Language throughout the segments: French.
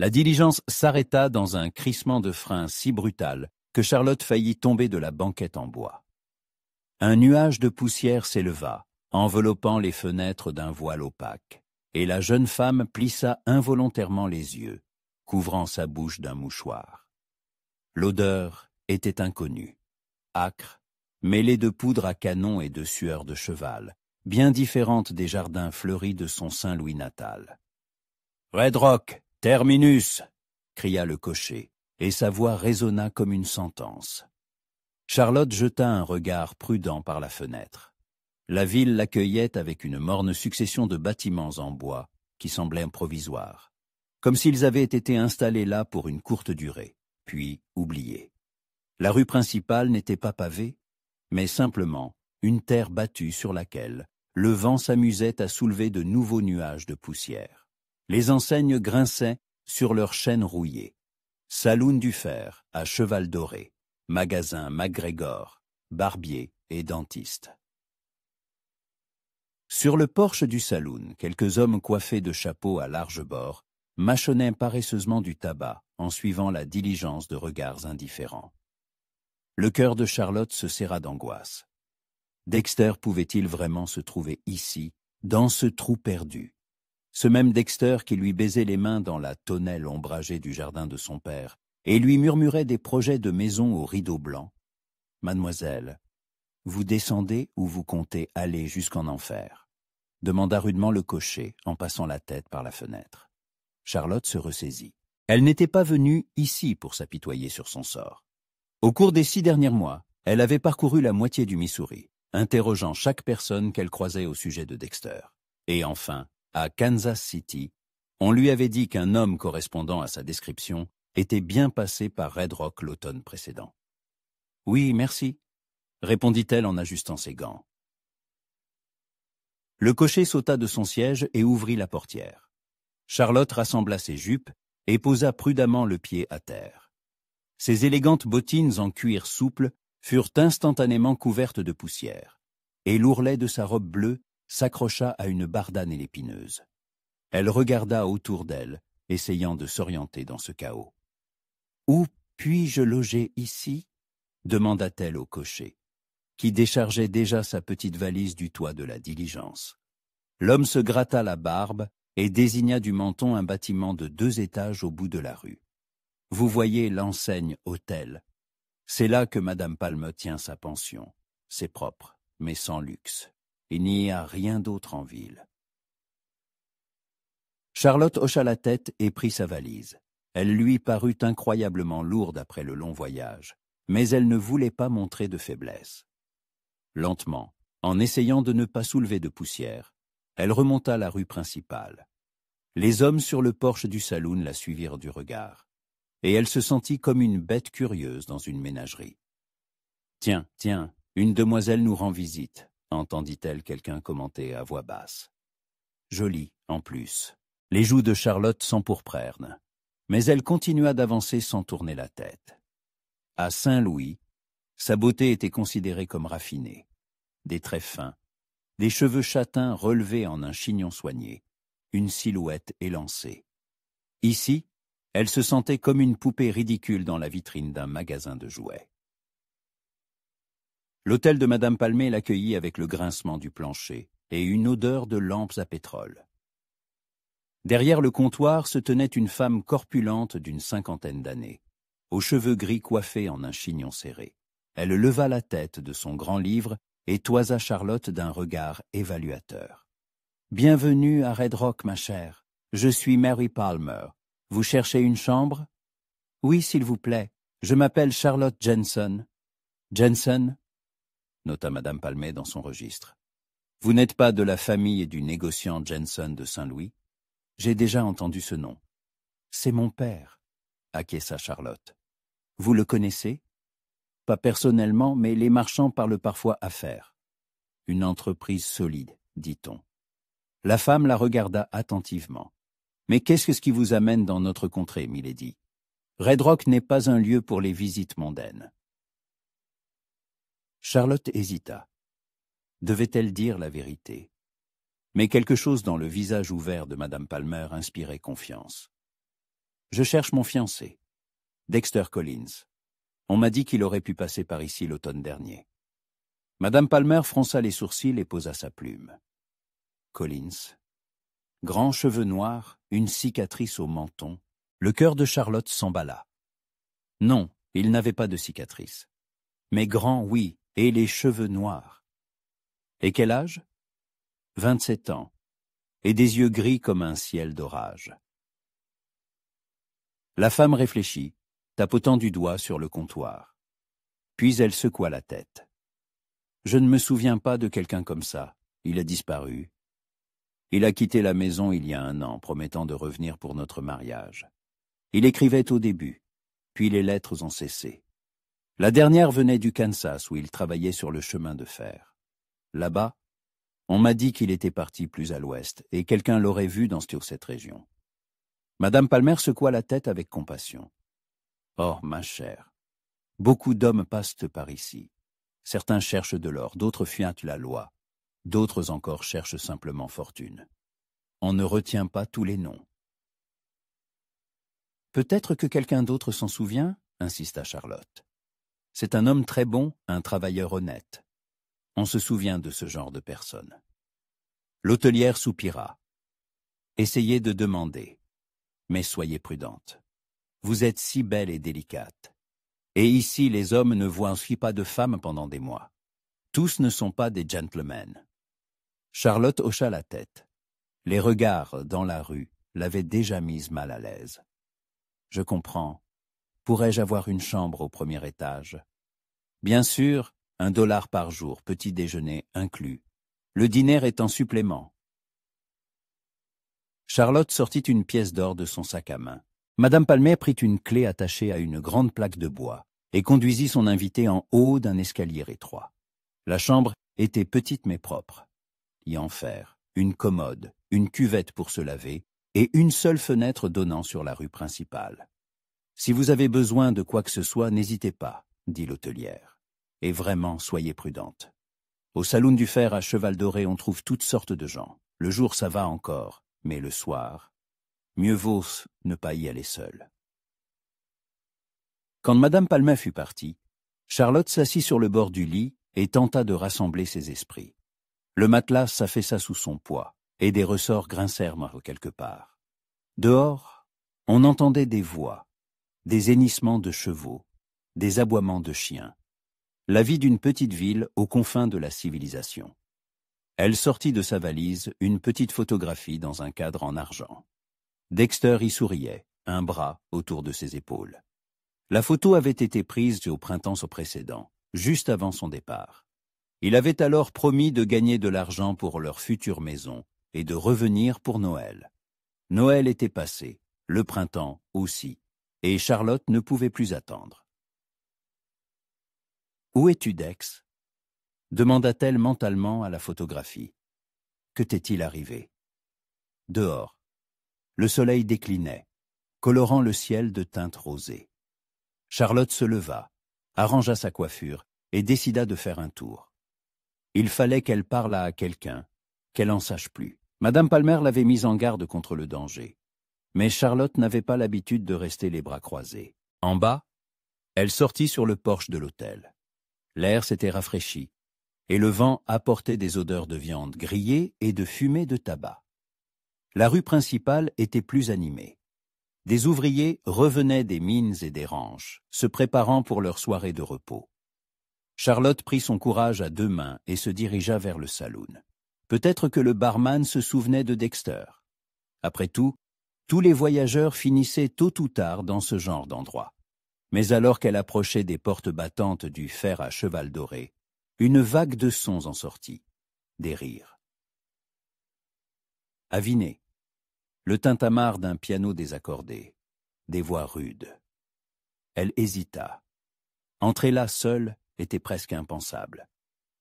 La diligence s'arrêta dans un crissement de frein si brutal que Charlotte faillit tomber de la banquette en bois. Un nuage de poussière s'éleva, enveloppant les fenêtres d'un voile opaque, et la jeune femme plissa involontairement les yeux, couvrant sa bouche d'un mouchoir. L'odeur était inconnue, âcre, mêlée de poudre à canon et de sueur de cheval, bien différente des jardins fleuris de son Saint-Louis natal. « Red Rock, terminus !» cria le cocher, et sa voix résonna comme une sentence. Charlotte jeta un regard prudent par la fenêtre. La ville l'accueillait avec une morne succession de bâtiments en bois qui semblaient provisoires, comme s'ils avaient été installés là pour une courte durée, puis oubliés. La rue principale n'était pas pavée, mais simplement une terre battue sur laquelle le vent s'amusait à soulever de nouveaux nuages de poussière. Les enseignes grinçaient sur leurs chaînes rouillées. Saloon du fer à cheval doré, magasin MacGregor, barbier et dentiste. Sur le porche du saloon, quelques hommes coiffés de chapeaux à large bord mâchonnaient paresseusement du tabac en suivant la diligence de regards indifférents. Le cœur de Charlotte se serra d'angoisse. Dexter pouvait-il vraiment se trouver ici, dans ce trou perdu? Ce même Dexter qui lui baisait les mains dans la tonnelle ombragée du jardin de son père et lui murmurait des projets de maison aux rideaux blancs. « Mademoiselle, vous descendez ou vous comptez aller jusqu'en enfer ?» demanda rudement le cocher en passant la tête par la fenêtre. Charlotte se ressaisit. Elle n'était pas venue ici pour s'apitoyer sur son sort. Au cours des 6 derniers mois, elle avait parcouru la moitié du Missouri, interrogeant chaque personne qu'elle croisait au sujet de Dexter. Et enfin, à Kansas City, on lui avait dit qu'un homme correspondant à sa description était bien passé par Red Rock l'automne précédent. « Oui, merci », répondit-elle en ajustant ses gants. Le cocher sauta de son siège et ouvrit la portière. Charlotte rassembla ses jupes et posa prudemment le pied à terre. Ses élégantes bottines en cuir souple furent instantanément couvertes de poussière, et l'ourlet de sa robe bleue s'accrocha à une bardane épineuse. Elle regarda autour d'elle, essayant de s'orienter dans ce chaos. « Où puis-je loger ici ?» demanda-t-elle au cocher, qui déchargeait déjà sa petite valise du toit de la diligence. L'homme se gratta la barbe et désigna du menton un bâtiment de 2 étages au bout de la rue. « Vous voyez l'enseigne hôtel. C'est là que Madame Palme tient sa pension. C'est propre, mais sans luxe. Il n'y a rien d'autre en ville. » Charlotte hocha la tête et prit sa valise. Elle lui parut incroyablement lourde après le long voyage, mais elle ne voulait pas montrer de faiblesse. Lentement, en essayant de ne pas soulever de poussière, elle remonta la rue principale. Les hommes sur le porche du saloon la suivirent du regard, et elle se sentit comme une bête curieuse dans une ménagerie. « Tiens, tiens, une demoiselle nous rend visite », entendit-elle quelqu'un commenter à voix basse. Jolie, en plus. Les joues de Charlotte s'empourprèrent, mais elle continua d'avancer sans tourner la tête. À Saint-Louis, sa beauté était considérée comme raffinée. Des traits fins, des cheveux châtains relevés en un chignon soigné, une silhouette élancée. Ici, elle se sentait comme une poupée ridicule dans la vitrine d'un magasin de jouets. L'hôtel de Madame Palmé l'accueillit avec le grincement du plancher et une odeur de lampes à pétrole. Derrière le comptoir se tenait une femme corpulente d'une 50aine d'années, aux cheveux gris coiffés en un chignon serré. Elle leva la tête de son grand livre et toisa Charlotte d'un regard évaluateur. « Bienvenue à Red Rock, ma chère. Je suis Mary Palmer. Vous cherchez une chambre? »« Oui, s'il vous plaît. Je m'appelle Charlotte Jensen. »« Jensen ?» nota Madame Palmer dans son registre. « Vous n'êtes pas de la famille du négociant Jensen de Saint-Louis? J'ai déjà entendu ce nom. »« C'est mon père, » acquiesça Charlotte. « Vous le connaissez? » ?»« Pas personnellement, mais les marchands parlent parfois affaires. »« Une entreprise solide, dit-on. » La femme la regarda attentivement. « Mais qu'est-ce qui vous amène dans notre contrée, milady? Red Rock n'est pas un lieu pour les visites mondaines. » Charlotte hésita. Devait-elle dire la vérité? Mais quelque chose dans le visage ouvert de Madame Palmer inspirait confiance. Je cherche mon fiancé. Dexter Collins. On m'a dit qu'il aurait pu passer par ici l'automne dernier. Madame Palmer fronça les sourcils et posa sa plume. Collins. Grands cheveux noirs, une cicatrice au menton. Le cœur de Charlotte s'emballa. Non, il n'avait pas de cicatrice. Mais grand, oui, et les cheveux noirs. Et quel âge? 27 ans, et des yeux gris comme un ciel d'orage. La femme réfléchit, tapotant du doigt sur le comptoir. Puis elle secoua la tête. Je ne me souviens pas de quelqu'un comme ça. Il a disparu. Il a quitté la maison il y a 1 an, promettant de revenir pour notre mariage. Il écrivait au début, puis les lettres ont cessé. La dernière venait du Kansas où il travaillait sur le chemin de fer. Là-bas, on m'a dit qu'il était parti plus à l'ouest et quelqu'un l'aurait vu dans cette région. Madame Palmer secoua la tête avec compassion. Oh, ma chère, beaucoup d'hommes passent par ici. Certains cherchent de l'or, d'autres fuient la loi, d'autres encore cherchent simplement fortune. On ne retient pas tous les noms. Peut-être que quelqu'un d'autre s'en souvient, insista Charlotte. C'est un homme très bon, un travailleur honnête. On se souvient de ce genre de personne. L'hôtelière soupira. Essayez de demander, mais soyez prudente. Vous êtes si belle et délicate. Et ici, les hommes ne voient aussi pas de femmes pendant des mois. Tous ne sont pas des gentlemen. Charlotte hocha la tête. Les regards dans la rue l'avaient déjà mise mal à l'aise. Je comprends. Pourrais-je avoir une chambre au premier étage? Bien sûr, $1 par jour, petit déjeuner inclus. Le dîner est en supplément. Charlotte sortit une pièce d'or de son sac à main. Madame Palmer prit une clé attachée à une grande plaque de bois et conduisit son invité en haut d'un escalier étroit. La chambre était petite mais propre. Lit en fer, une commode, une cuvette pour se laver et une seule fenêtre donnant sur la rue principale. Si vous avez besoin de quoi que ce soit, n'hésitez pas, dit l'hôtelière. Et vraiment, soyez prudente. Au saloon du fer à Cheval Doré, on trouve toutes sortes de gens. Le jour, ça va encore, mais le soir, mieux vaut ne pas y aller seule. Quand Madame Palmer fut partie, Charlotte s'assit sur le bord du lit et tenta de rassembler ses esprits. Le matelas s'affaissa sous son poids, et des ressorts grincèrent quelque part. Dehors, on entendait des voix, des hennissements de chevaux, des aboiements de chiens. La vie d'une petite ville aux confins de la civilisation. Elle sortit de sa valise une petite photographie dans un cadre en argent. Dexter y souriait, un bras autour de ses épaules. La photo avait été prise au printemps précédent, juste avant son départ. Il avait alors promis de gagner de l'argent pour leur future maison et de revenir pour Noël. Noël était passé, le printemps aussi, et Charlotte ne pouvait plus attendre. « Où es-tu, Dex » demanda-t-elle mentalement à la photographie. Que t'est-il arrivé? Dehors. Le soleil déclinait, colorant le ciel de teintes rosées. Charlotte se leva, arrangea sa coiffure et décida de faire un tour. Il fallait qu'elle parlât à quelqu'un, qu'elle en sache plus. Madame Palmer l'avait mise en garde contre le danger. Mais Charlotte n'avait pas l'habitude de rester les bras croisés. En bas, elle sortit sur le porche de l'hôtel. L'air s'était rafraîchi, et le vent apportait des odeurs de viande grillée et de fumée de tabac. La rue principale était plus animée. Des ouvriers revenaient des mines et des ranches, se préparant pour leur soirée de repos. Charlotte prit son courage à 2 mains et se dirigea vers le saloon. Peut-être que le barman se souvenait de Dexter. Après tout, tous les voyageurs finissaient tôt ou tard dans ce genre d'endroit. Mais alors qu'elle approchait des portes battantes du fer à Cheval Doré, une vague de sons en sortit, des rires. Aviné, le tintamarre d'un piano désaccordé, des voix rudes. Elle hésita. Entrer là seule était presque impensable.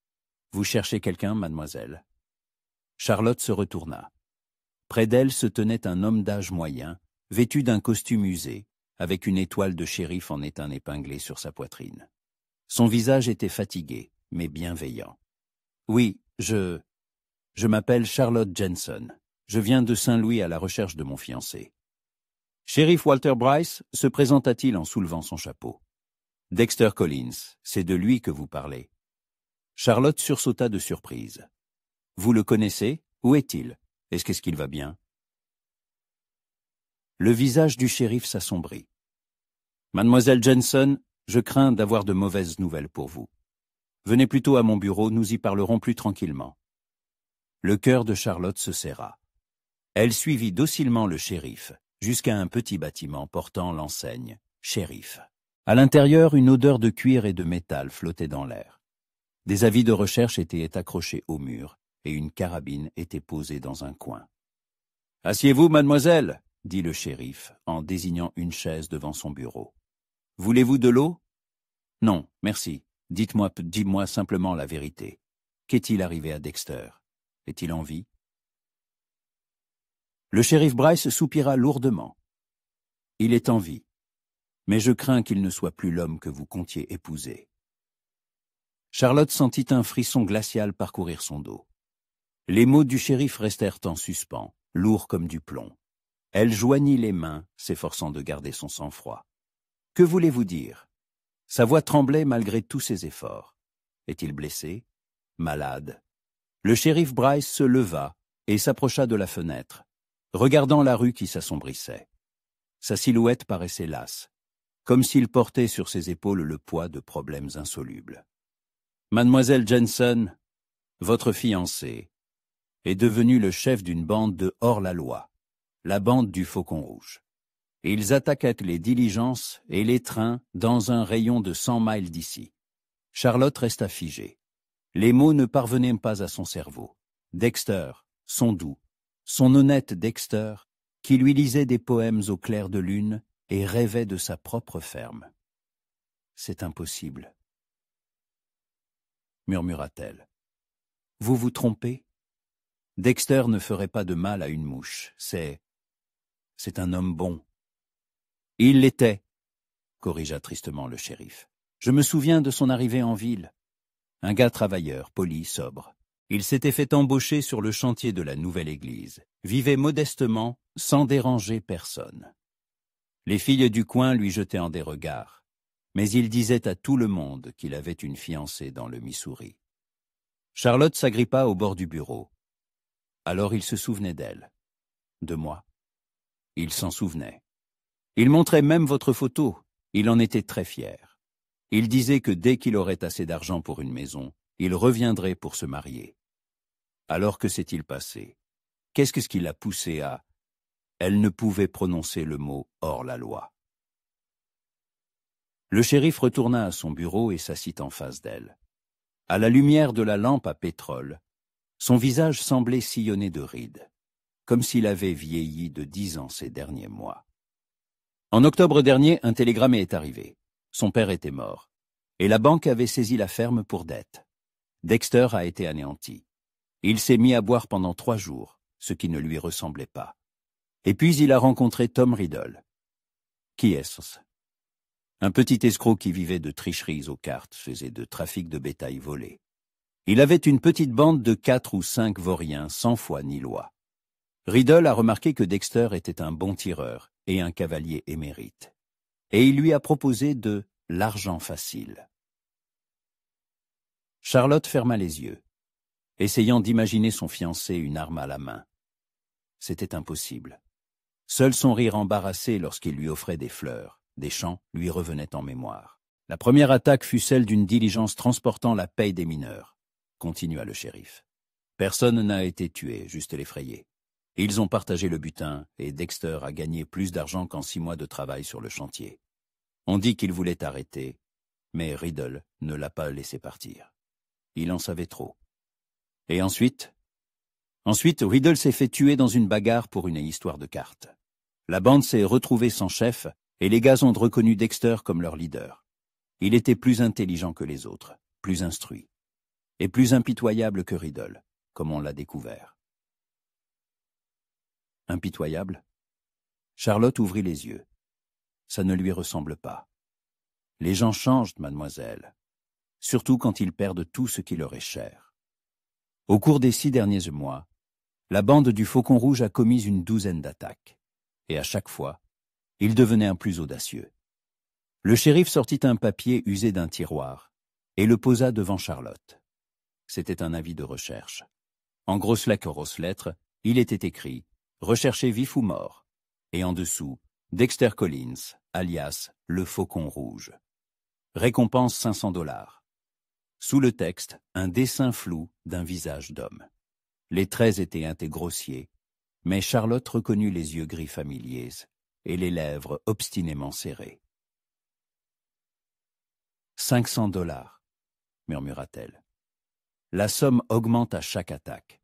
« Vous cherchez quelqu'un, mademoiselle ?» Charlotte se retourna. Près d'elle se tenait un homme d'âge moyen, vêtu d'un costume usé, avec une étoile de shérif en étain épinglée sur sa poitrine. Son visage était fatigué, mais bienveillant. « Oui, je m'appelle Charlotte Jensen. Je viens de Saint-Louis à la recherche de mon fiancé. » Shérif Walter Bryce se présenta-t-il en soulevant son chapeau. Dexter Collins, c'est de lui que vous parlez. Charlotte sursauta de surprise. Vous le connaissez? Où est-il? Est-ce qu'il va bien? Le visage du shérif s'assombrit. Mademoiselle Jensen, je crains d'avoir de mauvaises nouvelles pour vous. Venez plutôt à mon bureau, nous y parlerons plus tranquillement. Le cœur de Charlotte se serra. Elle suivit docilement le shérif jusqu'à un petit bâtiment portant l'enseigne « Shérif ». À l'intérieur, une odeur de cuir et de métal flottait dans l'air. Des avis de recherche étaient accrochés au mur et une carabine était posée dans un coin. « Asseyez-vous, mademoiselle » dit le shérif en désignant une chaise devant son bureau. « Voulez-vous de l'eau ?»« Non, merci. Dis-moi simplement la vérité. Qu'est-il arrivé à Dexter? Est-il en vie ?» Le shérif Bryce soupira lourdement. « Il est en vie, mais je crains qu'il ne soit plus l'homme que vous comptiez épouser. » Charlotte sentit un frisson glacial parcourir son dos. Les mots du shérif restèrent en suspens, lourds comme du plomb. Elle joignit les mains, s'efforçant de garder son sang-froid. « Que voulez-vous dire ?» Sa voix tremblait malgré tous ses efforts. Est-il blessé? Malade? Le shérif Bryce se leva et s'approcha de la fenêtre, regardant la rue qui s'assombrissait. Sa silhouette paraissait lasse, comme s'il portait sur ses épaules le poids de problèmes insolubles. « Mademoiselle Jensen, votre fiancé, est devenu le chef d'une bande de hors-la-loi, la bande du Faucon Rouge. Ils attaquaient les diligences et les trains dans un rayon de 100 miles d'ici. » Charlotte resta figée. Les mots ne parvenaient pas à son cerveau. Dexter, son doux, son honnête Dexter, qui lui lisait des poèmes au clair de lune et rêvait de sa propre ferme. « C'est impossible, » murmura-t-elle. « Vous vous trompez? Dexter ne ferait pas de mal à une mouche. C'est un homme bon. » « Il l'était, » corrigea tristement le shérif. « Je me souviens de son arrivée en ville. Un gars travailleur, poli, sobre. Il s'était fait embaucher sur le chantier de la nouvelle église, vivait modestement, sans déranger personne. Les filles du coin lui jetaient en des regards, mais il disait à tout le monde qu'il avait une fiancée dans le Missouri. Charlotte s'agrippa au bord du bureau. Alors il se souvenait d'elle, de moi. Il s'en souvenait. Il montrait même votre photo, il en était très fier. Il disait que dès qu'il aurait assez d'argent pour une maison, il reviendrait pour se marier. Alors que s'est-il passé? Qu'est-ce qui l'a poussé à... Elle ne pouvait prononcer le mot hors la loi. Le shérif retourna à son bureau et s'assit en face d'elle. À la lumière de la lampe à pétrole, son visage semblait sillonné de rides, comme s'il avait vieilli de 10 ans ces derniers mois. En octobre dernier, un télégramme est arrivé. Son père était mort, et la banque avait saisi la ferme pour dette. Dexter a été anéanti. Il s'est mis à boire pendant 3 jours, ce qui ne lui ressemblait pas. Et puis il a rencontré Tom Riddle. Qui est-ce? Un petit escroc qui vivait de tricheries aux cartes, faisait de trafic de bétail volé. Il avait une petite bande de 4 ou 5 vauriens sans foi ni loi. Riddle a remarqué que Dexter était un bon tireur et un cavalier émérite. Et il lui a proposé de l'argent facile. Charlotte ferma les yeux, essayant d'imaginer son fiancé une arme à la main. C'était impossible. Seul son rire embarrassé lorsqu'il lui offrait des fleurs, des chants, lui revenaient en mémoire. La première attaque fut celle d'une diligence transportant la paye des mineurs, continua le shérif. Personne n'a été tué, juste l'effrayé. Ils ont partagé le butin et Dexter a gagné plus d'argent qu'en 6 mois de travail sur le chantier. On dit qu'il voulait arrêter, mais Riddle ne l'a pas laissé partir. Il en savait trop. Et ensuite, Riddle s'est fait tuer dans une bagarre pour une histoire de cartes. La bande s'est retrouvée sans chef et les gars ont reconnu Dexter comme leur leader. Il était plus intelligent que les autres, plus instruit, et plus impitoyable que Riddle, comme on l'a découvert. Impitoyable? Charlotte ouvrit les yeux. Ça ne lui ressemble pas. Les gens changent, mademoiselle, surtout quand ils perdent tout ce qui leur est cher. Au cours des 6 derniers mois, la bande du Faucon Rouge a commis une 12aine d'attaques, et à chaque fois, Il devenait un plus audacieux. Le shérif sortit un papier usé d'un tiroir et le posa devant Charlotte. C'était un avis de recherche. En grosses lettres, il était écrit « Recherché vif ou mort » et en dessous « Dexter Collins, alias le Faucon Rouge. Récompense $500. » Sous le texte, un dessin flou d'un visage d'homme. Les traits étaient grossiers, mais Charlotte reconnut les yeux gris familiers et les lèvres obstinément serrées. $500, murmura-t-elle. La somme augmente à chaque attaque.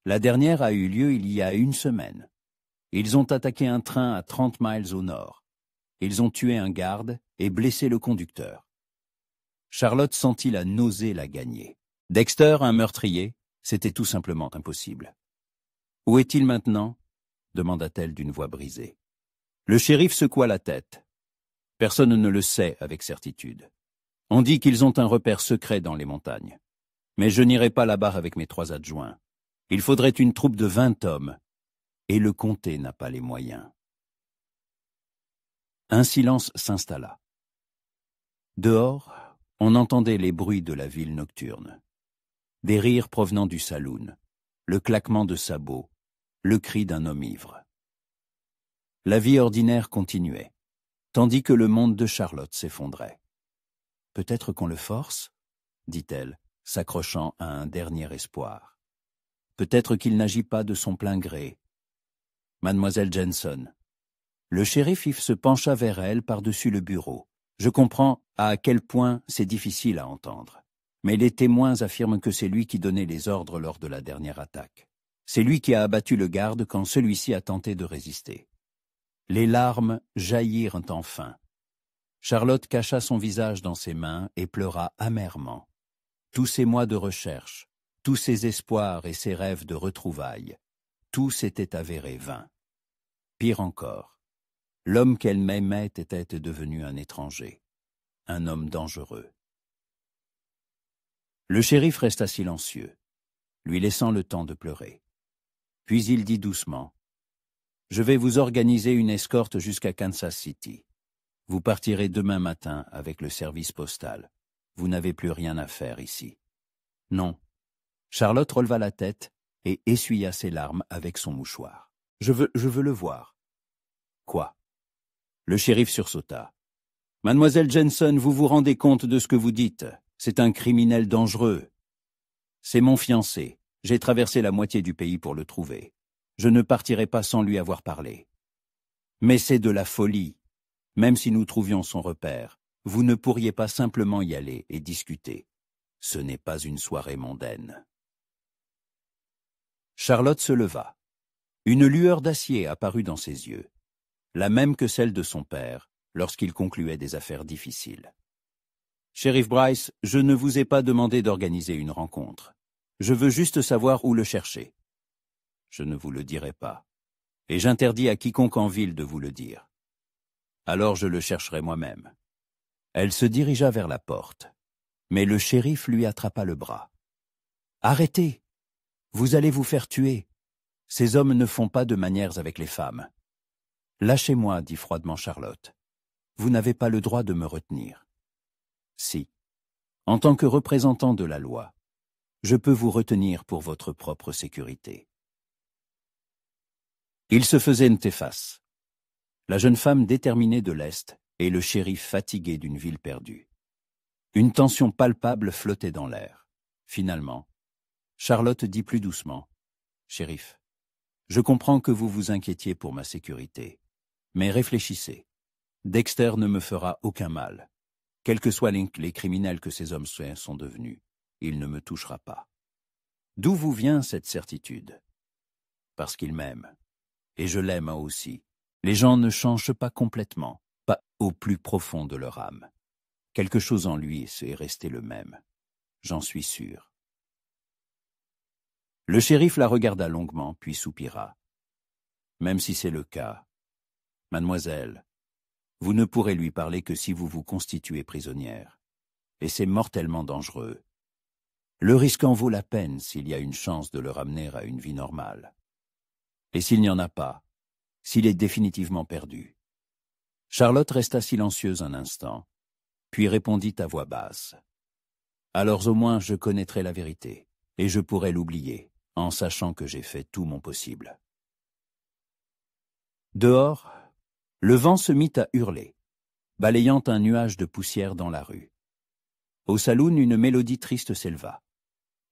La dernière a eu lieu il y a 1 semaine. Ils ont attaqué un train à 30 miles au nord. Ils ont tué un garde et blessé le conducteur. Charlotte sentit la nausée la gagner. Dexter, un meurtrier, c'était tout simplement impossible. « Où est-il maintenant » demanda-t-elle d'une voix brisée. Le shérif secoua la tête. Personne ne le sait avec certitude. On dit qu'ils ont un repère secret dans les montagnes. Mais je n'irai pas là-bas avec mes 3 adjoints. Il faudrait une troupe de 20 hommes. Et le comté n'a pas les moyens. Un silence s'installa. Dehors, on entendait les bruits de la ville nocturne. Des rires provenant du saloon, le claquement de sabots, le cri d'un homme ivre. La vie ordinaire continuait, tandis que le monde de Charlotte s'effondrait. « Peut-être qu'on le force ?» dit-elle, s'accrochant à un dernier espoir. « Peut-être qu'il n'agit pas de son plein gré. » Mademoiselle Jenson. Le shérif Yves se pencha vers elle par-dessus le bureau. Je comprends à quel point c'est difficile à entendre. Mais les témoins affirment que c'est lui qui donnait les ordres lors de la dernière attaque. C'est lui qui a abattu le garde quand celui-ci a tenté de résister. Les larmes jaillirent enfin. Charlotte cacha son visage dans ses mains et pleura amèrement. Tous ces mois de recherche, tous ses espoirs et ses rêves de retrouvailles, tout s'était avéré vain. Pire encore, l'homme qu'elle m'aimait était devenu un étranger, un homme dangereux. Le shérif resta silencieux, lui laissant le temps de pleurer. Puis il dit doucement « Je vais vous organiser une escorte jusqu'à Kansas City. Vous partirez demain matin avec le service postal. Vous n'avez plus rien à faire ici. » Non. Charlotte releva la tête et essuya ses larmes avec son mouchoir. « Je veux le voir. » « Quoi ?» Le shérif sursauta. « Mademoiselle Jenson, vous vous rendez compte de ce que vous dites? C'est un criminel dangereux. »« C'est mon fiancé. J'ai traversé la moitié du pays pour le trouver. Je ne partirai pas sans lui avoir parlé. »« Mais c'est de la folie. Même si nous trouvions son repère, vous ne pourriez pas simplement y aller et discuter. Ce n'est pas une soirée mondaine. » Charlotte se leva. Une lueur d'acier apparut dans ses yeux, la même que celle de son père lorsqu'il concluait des affaires difficiles. « Shérif Bryce, je ne vous ai pas demandé d'organiser une rencontre. Je veux juste savoir où le chercher. Je ne vous le dirai pas, et j'interdis à quiconque en ville de vous le dire. Alors je le chercherai moi-même. » Elle se dirigea vers la porte, mais le shérif lui attrapa le bras. « Arrêtez! Vous allez vous faire tuer. Ces hommes ne font pas de manières avec les femmes. »« Lâchez-moi, » dit froidement Charlotte. « Vous n'avez pas le droit de me retenir. »« Si, en tant que représentant de la loi, je peux vous retenir pour votre propre sécurité. » Il se faisait Ntéphas, la jeune femme déterminée de l'Est et le shérif fatigué d'une ville perdue. Une tension palpable flottait dans l'air. Finalement, Charlotte dit plus doucement, « Shérif, je comprends que vous vous inquiétiez pour ma sécurité, mais réfléchissez. Dexter ne me fera aucun mal. Quels que soient les criminels que ces hommes sont devenus, il ne me touchera pas. D'où vous vient cette certitude? Parce qu'il m'aime. Et je l'aime aussi. Les gens ne changent pas complètement, pas au plus profond de leur âme. Quelque chose en lui est resté le même. J'en suis sûr. » Le shérif la regarda longuement, puis soupira. « Même si c'est le cas, mademoiselle, vous ne pourrez lui parler que si vous vous constituez prisonnière. Et c'est mortellement dangereux. Le risque en vaut la peine s'il y a une chance de le ramener à une vie normale. Et s'il n'y en a pas, s'il est définitivement perdu, Charlotte resta silencieuse un instant, puis répondit à voix basse. « Alors au moins je connaîtrai la vérité, et je pourrai l'oublier, en sachant que j'ai fait tout mon possible. » Dehors, le vent se mit à hurler, balayant un nuage de poussière dans la rue. Au saloon, une mélodie triste s'éleva.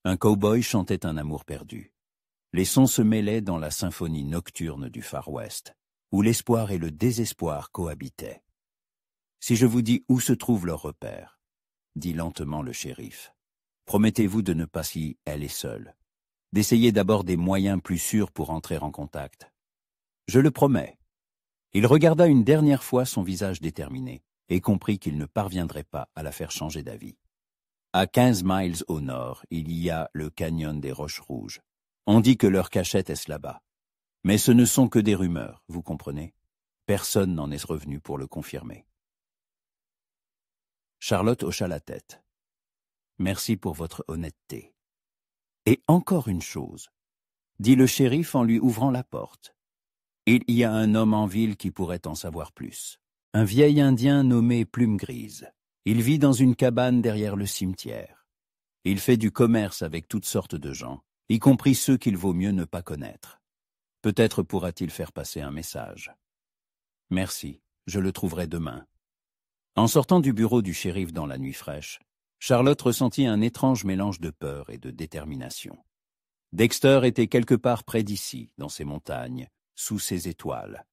Un cow-boy chantait un amour perdu. Les sons se mêlaient dans la symphonie nocturne du Far West, où l'espoir et le désespoir cohabitaient. « Si je vous dis où se trouve leur repère, » dit lentement le shérif, « promettez-vous de ne pas s'y aller seul, d'essayer d'abord des moyens plus sûrs pour entrer en contact. » « Je le promets. » Il regarda une dernière fois son visage déterminé et comprit qu'il ne parviendrait pas à la faire changer d'avis. À 15 miles au nord, il y a le canyon des Roches Rouges. On dit que leur cachette est là-bas. Mais ce ne sont que des rumeurs, vous comprenez? Personne n'en est revenu pour le confirmer. Charlotte hocha la tête. « Merci pour votre honnêteté. »« Et encore une chose, » dit le shérif en lui ouvrant la porte. « Il y a un homme en ville qui pourrait en savoir plus. Un vieil Indien nommé Plume Grise. Il vit dans une cabane derrière le cimetière. Il fait du commerce avec toutes sortes de gens, y compris ceux qu'il vaut mieux ne pas connaître. Peut-être pourra-t-il faire passer un message. Merci, je le trouverai demain. » En sortant du bureau du shérif dans la nuit fraîche, Charlotte ressentit un étrange mélange de peur et de détermination. Dexter était quelque part près d'ici, dans ces montagnes, sous ces étoiles,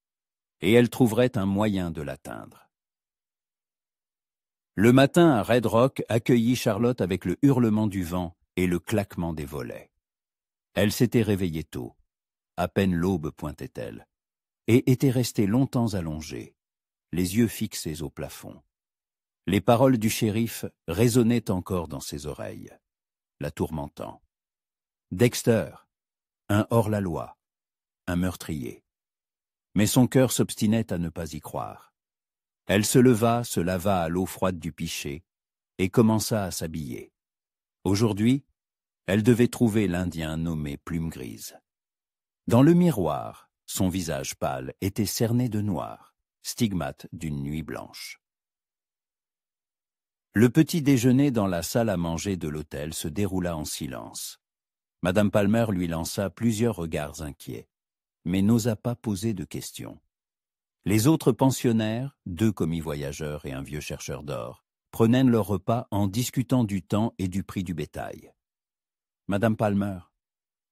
et elle trouverait un moyen de l'atteindre. Le matin à Red Rock accueillit Charlotte avec le hurlement du vent et le claquement des volets. Elle s'était réveillée tôt, à peine l'aube pointait-elle, et était restée longtemps allongée, les yeux fixés au plafond. Les paroles du shérif résonnaient encore dans ses oreilles, la tourmentant. Dexter, un hors-la-loi, un meurtrier. Mais son cœur s'obstinait à ne pas y croire. Elle se leva, se lava à l'eau froide du pichet et commença à s'habiller. Aujourd'hui, elle devait trouver l'Indien nommé Plume Grise. Dans le miroir, son visage pâle était cerné de noir, stigmate d'une nuit blanche. Le petit déjeuner dans la salle à manger de l'hôtel se déroula en silence. Madame Palmer lui lança plusieurs regards inquiets, mais n'osa pas poser de questions. Les autres pensionnaires, 2 commis-voyageurs et un vieux chercheur d'or, prenaient leur repas en discutant du temps et du prix du bétail. « Madame Palmer, »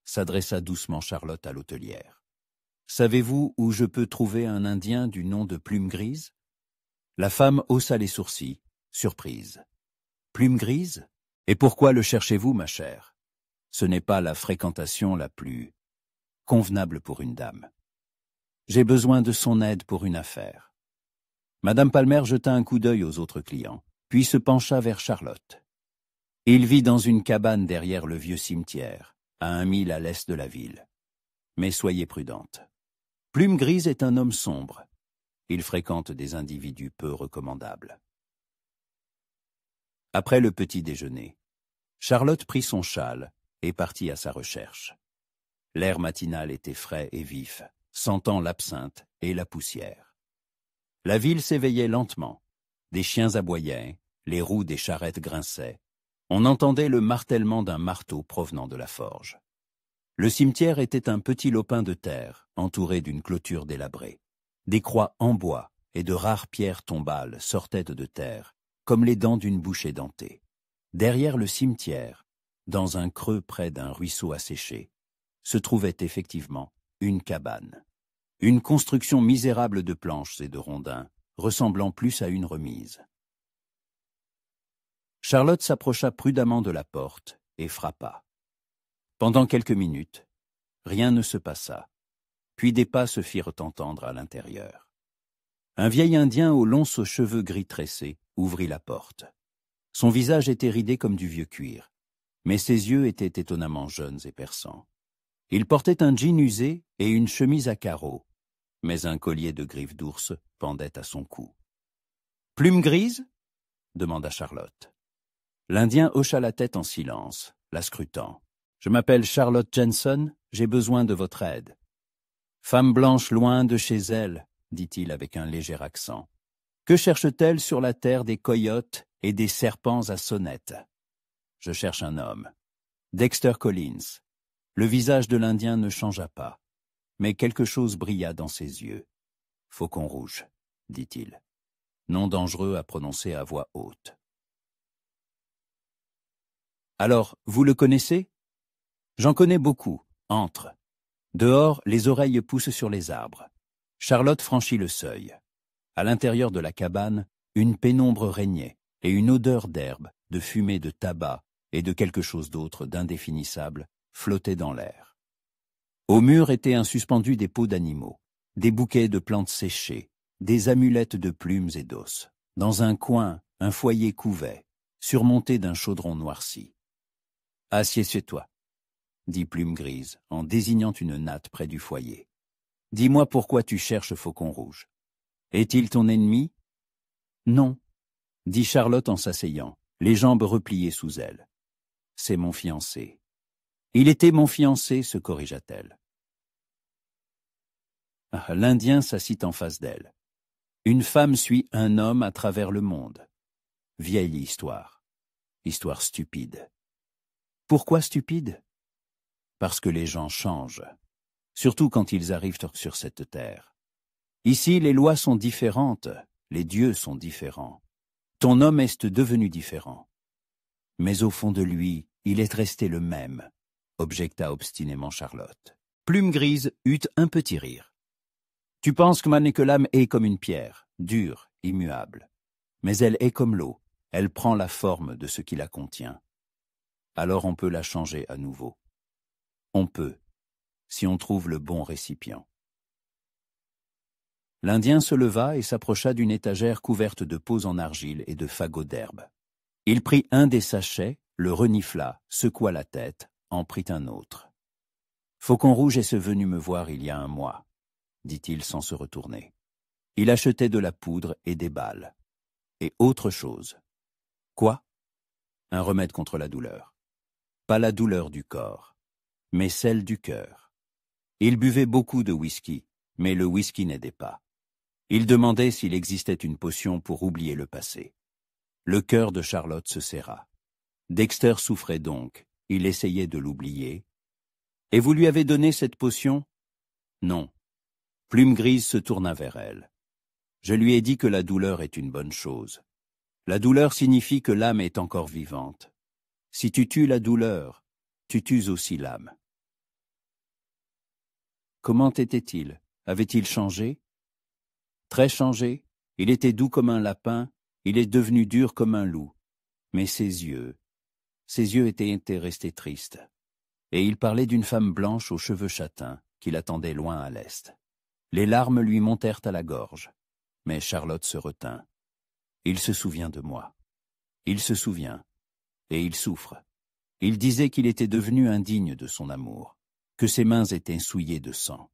s'adressa doucement Charlotte à l'hôtelière, « savez-vous où je peux trouver un Indien du nom de Plume Grise ?» La femme haussa les sourcils, surprise. « Plume Grise? Et pourquoi le cherchez-vous, ma chère? Ce n'est pas la fréquentation la plus convenable pour une dame. J'ai besoin de son aide pour une affaire. » Madame Palmer jeta un coup d'œil aux autres clients, puis se pencha vers Charlotte. « Il vit dans une cabane derrière le vieux cimetière, à 1 mille à l'est de la ville. Mais soyez prudente. Plume Grise est un homme sombre. Il fréquente des individus peu recommandables. » Après le petit déjeuner, Charlotte prit son châle et partit à sa recherche. L'air matinal était frais et vif, sentant l'absinthe et la poussière. La ville s'éveillait lentement. Des chiens aboyaient, les roues des charrettes grinçaient. On entendait le martèlement d'un marteau provenant de la forge. Le cimetière était un petit lopin de terre, entouré d'une clôture délabrée. Des croix en bois et de rares pierres tombales sortaient de terre, comme les dents d'une bouche édentée. Derrière le cimetière, dans un creux près d'un ruisseau asséché, se trouvait effectivement une cabane. Une construction misérable de planches et de rondins, ressemblant plus à une remise. Charlotte s'approcha prudemment de la porte et frappa. Pendant quelques minutes, rien ne se passa, puis des pas se firent entendre à l'intérieur. Un vieil Indien aux longs cheveux gris tressés ouvrit la porte. Son visage était ridé comme du vieux cuir, mais ses yeux étaient étonnamment jeunes et perçants. Il portait un jean usé et une chemise à carreaux, mais un collier de griffes d'ours pendait à son cou. « Plume Grise ?» demanda Charlotte. L'Indien hocha la tête en silence, la scrutant. « Je m'appelle Charlotte Jensen, j'ai besoin de votre aide. »« Femme blanche loin de chez elle, dit-il avec un léger accent. Que cherche-t-elle sur la terre des coyotes et des serpents à sonnettes? Je cherche un homme. Dexter Collins. Le visage de l'Indien ne changea pas, mais quelque chose brilla dans ses yeux. Faucon rouge, dit-il. Nom dangereux à prononcer à voix haute. Alors, vous le connaissez? J'en connais beaucoup. Entre. Dehors, les oreilles poussent sur les arbres. Charlotte franchit le seuil. À l'intérieur de la cabane, une pénombre régnait, et une odeur d'herbe, de fumée de tabac et de quelque chose d'autre d'indéfinissable flottait dans l'air. Au mur étaient suspendus des peaux d'animaux, des bouquets de plantes séchées, des amulettes de plumes et d'os. Dans un coin, un foyer couvait, surmonté d'un chaudron noirci. « Assieds-toi », dit Plume Grise, en désignant une natte près du foyer. « Dis-moi pourquoi tu cherches Faucon Rouge. Est-il ton ennemi? » « Non, » dit Charlotte en s'asseyant, les jambes repliées sous elle. « C'est mon fiancé. »« Il était mon fiancé, se corrigea-t-elle. L'Indien s'assit en face d'elle. Une femme suit un homme à travers le monde. Vieille histoire. Histoire stupide. Pourquoi stupide? Parce que les gens changent, surtout quand ils arrivent sur cette terre. Ici, les lois sont différentes, les dieux sont différents. Ton homme est devenu différent. Mais au fond de lui, il est resté le même, objecta obstinément Charlotte. Plume Grise eut un petit rire. Tu penses que ma Nicolame est comme une pierre, dure, immuable. Mais elle est comme l'eau, elle prend la forme de ce qui la contient. Alors on peut la changer à nouveau. On peut, si on trouve le bon récipient. L'Indien se leva et s'approcha d'une étagère couverte de pots en argile et de fagots d'herbe. Il prit un des sachets, le renifla, secoua la tête, en prit un autre. « Faucon Rouge est venu me voir il y a un mois, » dit-il sans se retourner. Il achetait de la poudre et des balles. Et autre chose. Quoi? Un remède contre la douleur. Pas la douleur du corps, mais celle du cœur. Il buvait beaucoup de whisky, mais le whisky n'aidait pas. Il demandait s'il existait une potion pour oublier le passé. Le cœur de Charlotte se serra. Dexter souffrait donc, il essayait de l'oublier. « Et vous lui avez donné cette potion? » « Non. » Plume Grise se tourna vers elle. « Je lui ai dit que la douleur est une bonne chose. La douleur signifie que l'âme est encore vivante. Si tu tues la douleur, tu tues aussi l'âme. » Comment était-il? Avait-il changé? Très changé. Il était doux comme un lapin, il est devenu dur comme un loup. Mais ses yeux étaient restés tristes. Et il parlait d'une femme blanche aux cheveux châtains, qui l'attendait loin à l'est. Les larmes lui montèrent à la gorge. Mais Charlotte se retint. Il se souvient de moi. Il se souvient. Et il souffre. Il disait qu'il était devenu indigne de son amour, que ses mains étaient souillées de sang.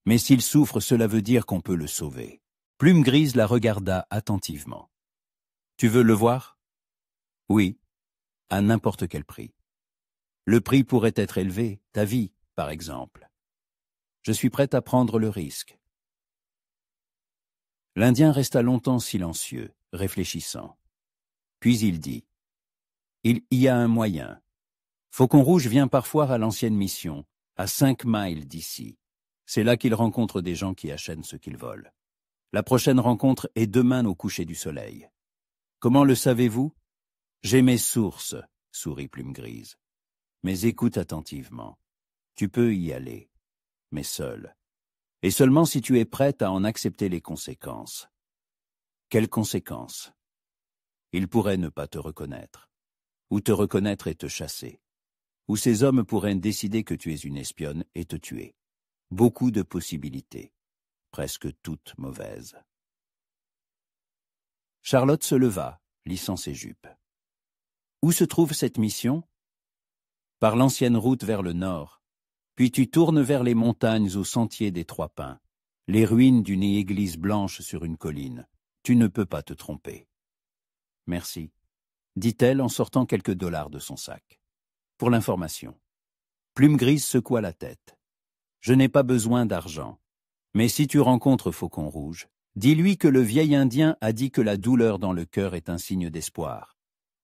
Mais s'il souffre, cela veut dire qu'on peut le sauver. Plume Grise la regarda attentivement. « Tu veux le voir? » « Oui, à n'importe quel prix. Le prix pourrait être élevé, ta vie, par exemple. Je suis prête à prendre le risque. » L'Indien resta longtemps silencieux, réfléchissant. Puis il dit, « Il y a un moyen. Faucon Rouge vient parfois à l'ancienne mission, à 5 miles d'ici. C'est là qu'il rencontre des gens qui achètent ce qu'ils volent. La prochaine rencontre est demain au coucher du soleil. Comment le savez-vous? J'ai mes sources, sourit Plume Grise. Mais écoute attentivement. Tu peux y aller, mais seul. Et seulement si tu es prête à en accepter les conséquences. Quelles conséquences? Il pourrait ne pas te reconnaître, ou te reconnaître et te chasser, ou ces hommes pourraient décider que tu es une espionne et te tuer. Beaucoup de possibilités, presque toutes mauvaises. Charlotte se leva, lissant ses jupes. Où se trouve cette mission? Par l'ancienne route vers le nord, puis tu tournes vers les montagnes au sentier des Trois Pins, les ruines d'une église blanche sur une colline. Tu ne peux pas te tromper. Merci, dit-elle en sortant quelques dollars de son sac. Pour l'information. Plume Grise secoua la tête. Je n'ai pas besoin d'argent, mais si tu rencontres Faucon Rouge, Dis-lui que le vieil Indien a dit que la douleur dans le cœur est un signe d'espoir.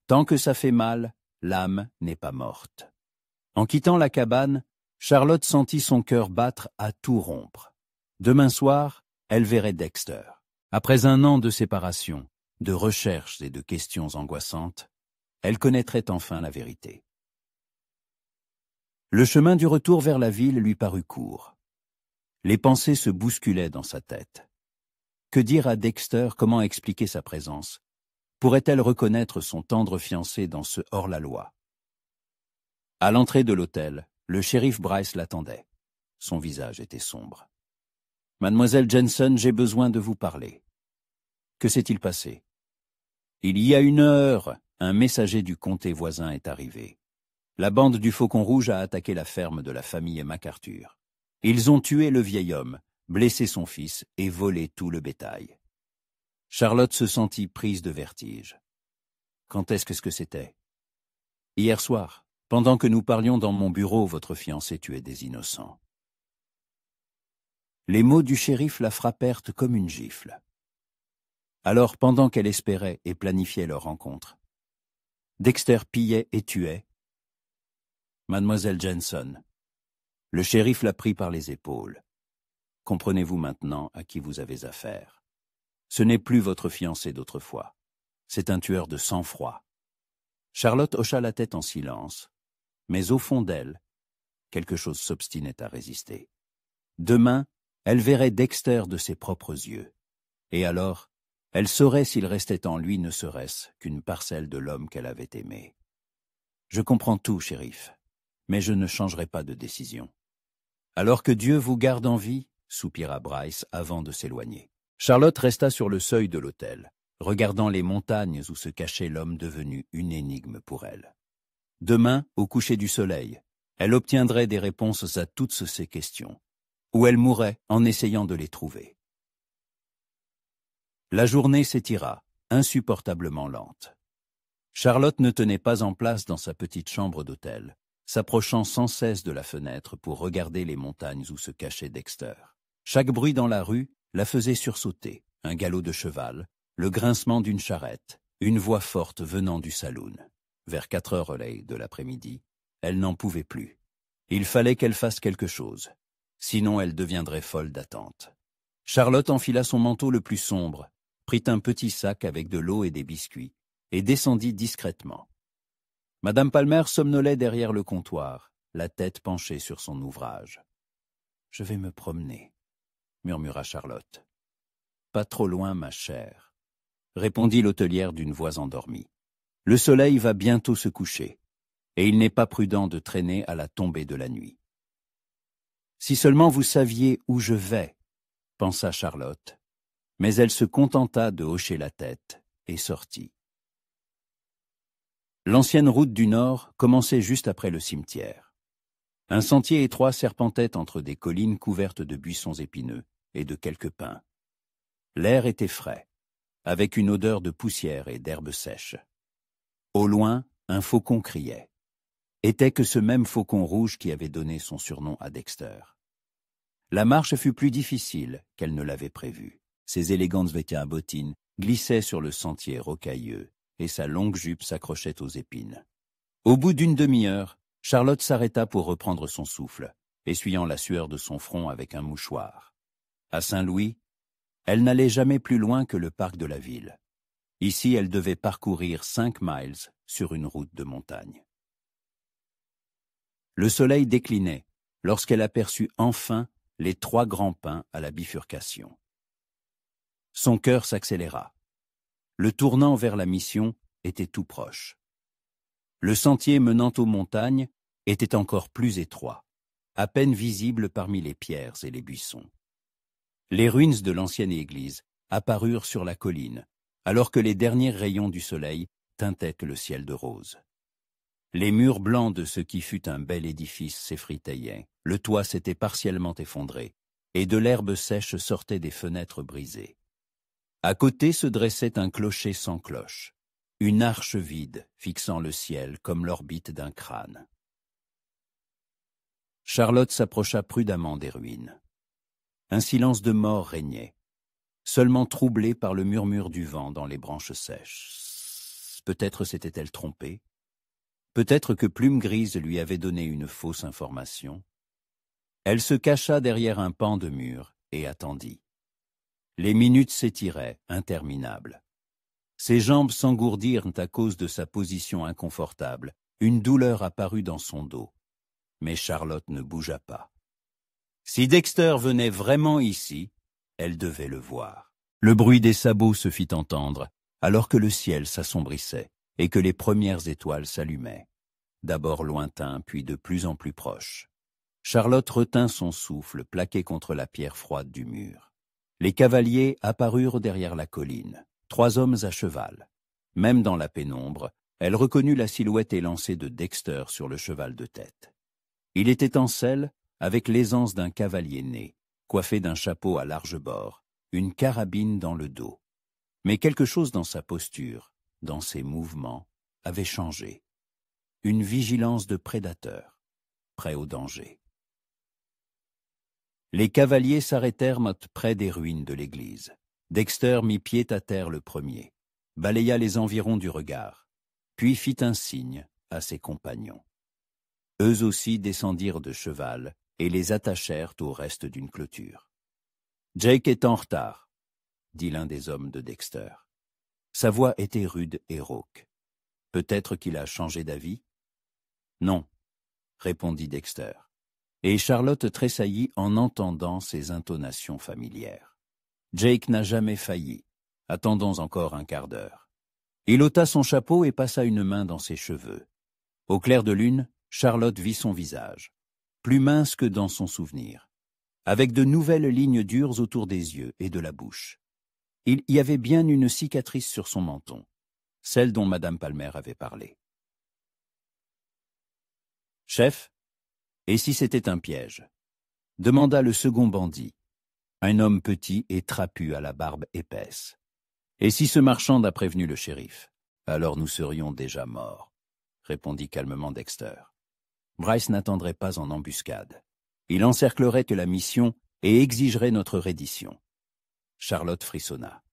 Tant que ça fait mal, l'âme n'est pas morte. » En quittant la cabane, Charlotte sentit son cœur battre à tout rompre. Demain soir, elle verrait Dexter. Après un an de séparation, de recherches et de questions angoissantes, elle connaîtrait enfin la vérité. Le chemin du retour vers la ville lui parut court. Les pensées se bousculaient dans sa tête. Que dire à Dexter, comment expliquer sa présence? Pourrait-elle reconnaître son tendre fiancé dans ce hors-la-loi? À l'entrée de l'hôtel, le shérif Bryce l'attendait. Son visage était sombre. « Mademoiselle Jensen, j'ai besoin de vous parler. » Que s'est-il passé? Il y a 1 heure, un messager du comté voisin est arrivé. La bande du Faucon Rouge a attaqué la ferme de la famille MacArthur. Ils ont tué le vieil homme, blessé son fils et volé tout le bétail. Charlotte se sentit prise de vertige. Quand est-ce que c'était? Hier soir, pendant que nous parlions dans mon bureau, votre fiancé tuait des innocents. Les mots du shérif la frappèrent comme une gifle. Alors, pendant qu'elle espérait et planifiait leur rencontre, Dexter pillait et tuait Mademoiselle Jensen. Le shérif la prit par les épaules. Comprenez-vous maintenant à qui vous avez affaire? Ce n'est plus votre fiancé d'autrefois. C'est un tueur de sang-froid. Charlotte hocha la tête en silence, mais au fond d'elle, quelque chose s'obstinait à résister. Demain, elle verrait Dexter de ses propres yeux. Et alors, elle saurait s'il restait en lui ne serait-ce qu'une parcelle de l'homme qu'elle avait aimé. Je comprends tout, shérif, mais je ne changerai pas de décision. Alors que Dieu vous garde en vie, soupira Bryce avant de s'éloigner. Charlotte resta sur le seuil de l'hôtel, regardant les montagnes où se cachait l'homme devenu une énigme pour elle. Demain, au coucher du soleil, elle obtiendrait des réponses à toutes ces questions, ou elle mourrait en essayant de les trouver. La journée s'étira, insupportablement lente. Charlotte ne tenait pas en place dans sa petite chambre d'hôtel, s'approchant sans cesse de la fenêtre pour regarder les montagnes où se cachait Dexter. Chaque bruit dans la rue la faisait sursauter, un galop de cheval, le grincement d'une charrette, une voix forte venant du saloon. Vers 4 heures de l'après-midi, elle n'en pouvait plus. Il fallait qu'elle fasse quelque chose, sinon elle deviendrait folle d'attente. Charlotte enfila son manteau le plus sombre, prit un petit sac avec de l'eau et des biscuits, et descendit discrètement. Madame Palmer somnolait derrière le comptoir, la tête penchée sur son ouvrage. « Je vais me promener, » murmura Charlotte. « Pas trop loin, ma chère, » répondit l'hôtelière d'une voix endormie. « Le soleil va bientôt se coucher, et il n'est pas prudent de traîner à la tombée de la nuit. »« Si seulement vous saviez où je vais, » pensa Charlotte, mais elle se contenta de hocher la tête et sortit. L'ancienne route du Nord commençait juste après le cimetière. Un sentier étroit serpentait entre des collines couvertes de buissons épineux et de quelques pins. L'air était frais, avec une odeur de poussière et d'herbes sèches. Au loin, un faucon criait. Était que ce même faucon rouge qui avait donné son surnom à Dexter. La marche fut plus difficile qu'elle ne l'avait prévu. Ses élégantes vêtements à bottines glissaient sur le sentier rocailleux, et sa longue jupe s'accrochait aux épines. Au bout d'une demi-heure, Charlotte s'arrêta pour reprendre son souffle, essuyant la sueur de son front avec un mouchoir. À Saint-Louis, elle n'allait jamais plus loin que le parc de la ville. Ici, elle devait parcourir 5 miles sur une route de montagne. Le soleil déclinait lorsqu'elle aperçut enfin les 3 grands pins à la bifurcation. Son cœur s'accéléra. Le tournant vers la mission était tout proche. Le sentier menant aux montagnes était encore plus étroit, à peine visible parmi les pierres et les buissons. Les ruines de l'ancienne église apparurent sur la colline, alors que les derniers rayons du soleil teintaient le ciel de rose. Les murs blancs de ce qui fut un bel édifice s'effritaient, le toit s'était partiellement effondré, et de l'herbe sèche sortait des fenêtres brisées. À côté se dressait un clocher sans cloche, une arche vide fixant le ciel comme l'orbite d'un crâne. Charlotte s'approcha prudemment des ruines. Un silence de mort régnait. seulement troublée par le murmure du vent dans les branches sèches. Peut-être s'était-elle trompée. Peut-être que Plume Grise lui avait donné une fausse information. Elle se cacha derrière un pan de mur et attendit. Les minutes s'étiraient, interminables. Ses jambes s'engourdirent à cause de sa position inconfortable. Une douleur apparut dans son dos. Mais Charlotte ne bougea pas. Si Dexter venait vraiment ici, elle devait le voir. Le bruit des sabots se fit entendre, alors que le ciel s'assombrissait et que les premières étoiles s'allumaient. D'abord lointain, puis de plus en plus proche. Charlotte retint son souffle plaqué contre la pierre froide du mur. Les cavaliers apparurent derrière la colline, 3 hommes à cheval. Même dans la pénombre, elle reconnut la silhouette élancée de Dexter sur le cheval de tête. Il était en selle, avec l'aisance d'un cavalier né, coiffé d'un chapeau à large bord, une carabine dans le dos. Mais quelque chose dans sa posture, dans ses mouvements, avait changé. Une vigilance de prédateur, prêt au danger. Les cavaliers s'arrêtèrent près des ruines de l'église. Dexter mit pied à terre le premier, balaya les environs du regard, puis fit un signe à ses compagnons. Eux aussi descendirent de cheval et les attachèrent au reste d'une clôture. « Jake est en retard », dit l'un des hommes de Dexter. Sa voix était rude et rauque. « Peut-être qu'il a changé d'avis ?»« Non », répondit Dexter. Et Charlotte tressaillit en entendant ses intonations familières. Jake n'a jamais failli. Attendons encore un quart d'heure. Il ôta son chapeau et passa une main dans ses cheveux. Au clair de lune, Charlotte vit son visage, plus mince que dans son souvenir, avec de nouvelles lignes dures autour des yeux et de la bouche. Il y avait bien une cicatrice sur son menton, celle dont Madame Palmer avait parlé. « Chef, et si c'était un piège ?» demanda le second bandit, un homme petit et trapu à la barbe épaisse. « Et si ce marchand a prévenu le shérif, alors nous serions déjà morts, » répondit calmement Dexter. Bryce n'attendrait pas en embuscade. Il encerclerait la mission et exigerait notre reddition. Charlotte frissonna.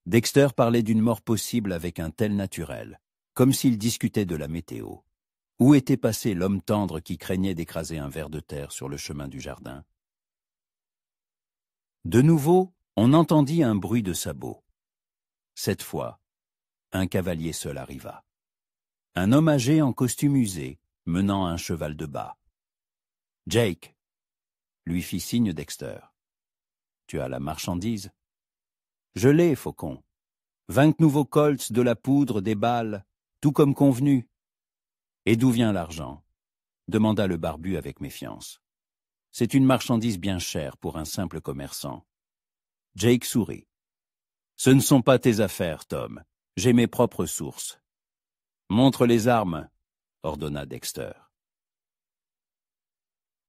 Dexter parlait d'une mort possible avec un tel naturel, comme s'il discutait de la météo. Où était passé l'homme tendre qui craignait d'écraser un ver de terre sur le chemin du jardin? De nouveau, on entendit un bruit de sabots. Cette fois, un cavalier seul arriva. Un homme âgé en costume usé, menant un cheval de bas. « Jake !» lui fit signe Dexter. « Tu as la marchandise ?»« Je l'ai, Faucon. 20 nouveaux colts, de la poudre, des balles, tout comme convenu. »« Et d'où vient l'argent ?» demanda le barbu avec méfiance. « C'est une marchandise bien chère pour un simple commerçant. » Jake sourit. « Ce ne sont pas tes affaires, Tom. J'ai mes propres sources. »« Montre les armes !» ordonna Dexter.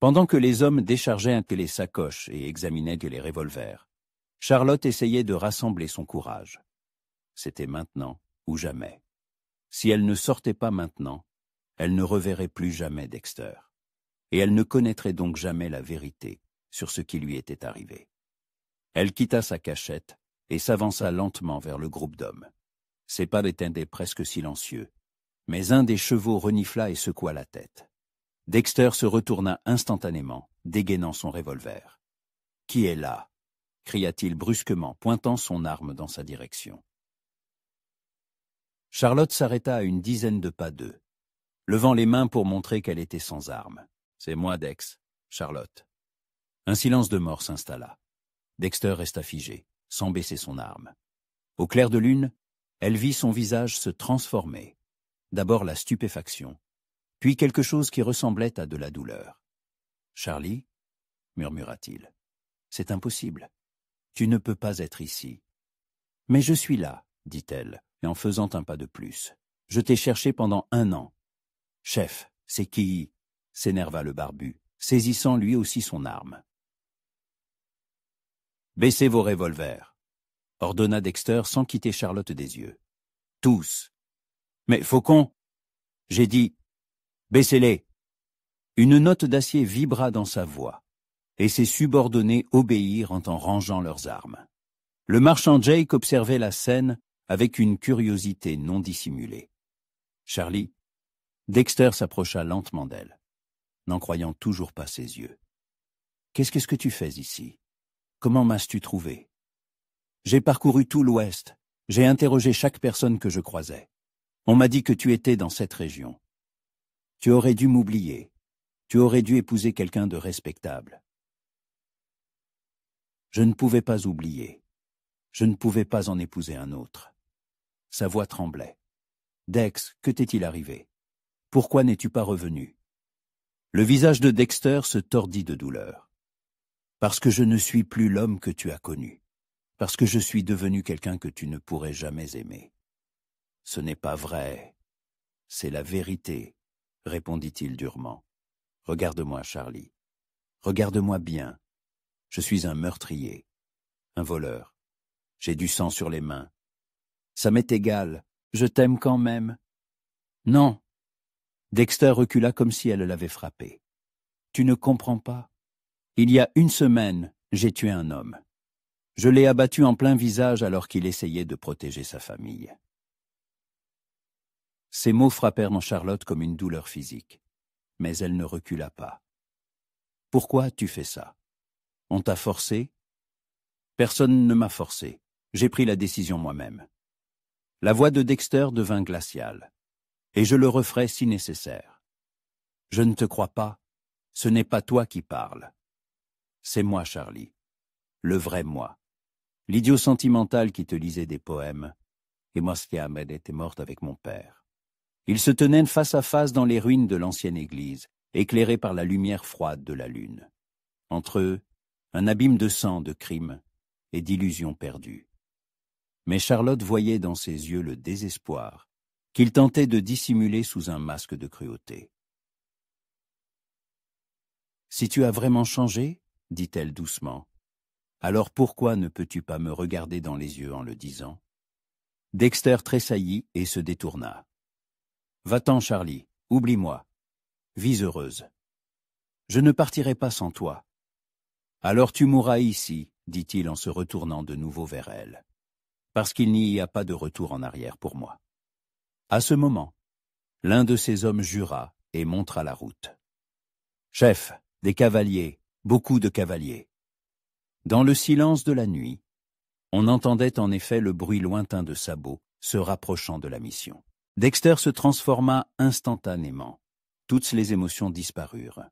Pendant que les hommes déchargeaient les sacoches et examinaient les revolvers, Charlotte essayait de rassembler son courage. C'était maintenant ou jamais. Si elle ne sortait pas maintenant, elle ne reverrait plus jamais Dexter. Et elle ne connaîtrait donc jamais la vérité sur ce qui lui était arrivé. Elle quitta sa cachette et s'avança lentement vers le groupe d'hommes. Ses pas étaient presque silencieux, mais un des chevaux renifla et secoua la tête. Dexter se retourna instantanément, dégainant son revolver. « Qui est là ?» cria-t-il brusquement, pointant son arme dans sa direction. Charlotte s'arrêta à une dizaine de pas d'eux, levant les mains pour montrer qu'elle était sans arme. « C'est moi, Dex, Charlotte. » Un silence de mort s'installa. Dexter resta figé, sans baisser son arme. Au clair de lune, elle vit son visage se transformer. D'abord la stupéfaction, puis quelque chose qui ressemblait à de la douleur. « Charlie ?» murmura-t-il. « C'est impossible. Tu ne peux pas être ici. »« Mais je suis là, » dit-elle, et en faisant un pas de plus. « Je t'ai cherché pendant 1 an. »« Chef, c'est qui ?» s'énerva le barbu, saisissant lui aussi son arme. « Baissez vos revolvers » ordonna Dexter sans quitter Charlotte des yeux. « Tous. »« Mais Faucon !» ?»« J'ai dit, baissez-les !» Une note d'acier vibra dans sa voix, et ses subordonnés obéirent en rangeant leurs armes. Le marchand Jake observait la scène avec une curiosité non dissimulée. « Charlie », Dexter s'approcha lentement d'elle, n'en croyant toujours pas ses yeux. « Qu'est-ce que tu fais ici? Comment m'as-tu trouvé? » « J'ai parcouru tout l'Ouest. J'ai interrogé chaque personne que je croisais. On m'a dit que tu étais dans cette région. Tu aurais dû m'oublier. Tu aurais dû épouser quelqu'un de respectable. » Je ne pouvais pas oublier. Je ne pouvais pas en épouser un autre. Sa voix tremblait. « Dex, que t'est-il arrivé? Pourquoi n'es-tu pas revenu? » Le visage de Dexter se tordit de douleur. « Parce que je ne suis plus l'homme que tu as connu. Parce que je suis devenu quelqu'un que tu ne pourrais jamais aimer. »« Ce n'est pas vrai. C'est la vérité, » répondit-il durement. « Regarde-moi, Charlie. Regarde-moi bien. Je suis un meurtrier, un voleur. J'ai du sang sur les mains. Ça m'est égal. Je t'aime quand même. » « Non. » Dexter recula comme si elle l'avait frappé. « Tu ne comprends pas. Il y a 1 semaine, j'ai tué un homme. Je l'ai abattu en plein visage alors qu'il essayait de protéger sa famille. » Ces mots frappèrent en Charlotte comme une douleur physique, mais elle ne recula pas. « Pourquoi tu fais ça? On t'a forcé? » ?»« Personne ne m'a forcé. J'ai pris la décision moi-même. » La voix de Dexter devint glaciale. « Et je le referai si nécessaire. Je ne te crois pas. Ce n'est pas toi qui parles. C'est moi, Charlie. Le vrai moi. L'idiot sentimental qui te lisait des poèmes. Et moi, Ahmed était morte avec mon père. » Ils se tenaient face à face dans les ruines de l'ancienne église, éclairés par la lumière froide de la lune. Entre eux, un abîme de sang, de crimes et d'illusions perdues. Mais Charlotte voyait dans ses yeux le désespoir qu'il tentait de dissimuler sous un masque de cruauté. « Si tu as vraiment changé, dit-elle doucement, alors pourquoi ne peux-tu pas me regarder dans les yeux en le disant ?» Dexter tressaillit et se détourna. « Va-t'en, Charlie, oublie-moi. Vis heureuse. Je ne partirai pas sans toi. »« Alors tu mourras ici, dit-il en se retournant de nouveau vers elle, parce qu'il n'y a pas de retour en arrière pour moi. » À ce moment, l'un de ces hommes jura et montra la route. « Chef, des cavaliers, beaucoup de cavaliers. » Dans le silence de la nuit, on entendait en effet le bruit lointain de sabots se rapprochant de la mission. Dexter se transforma instantanément. Toutes les émotions disparurent,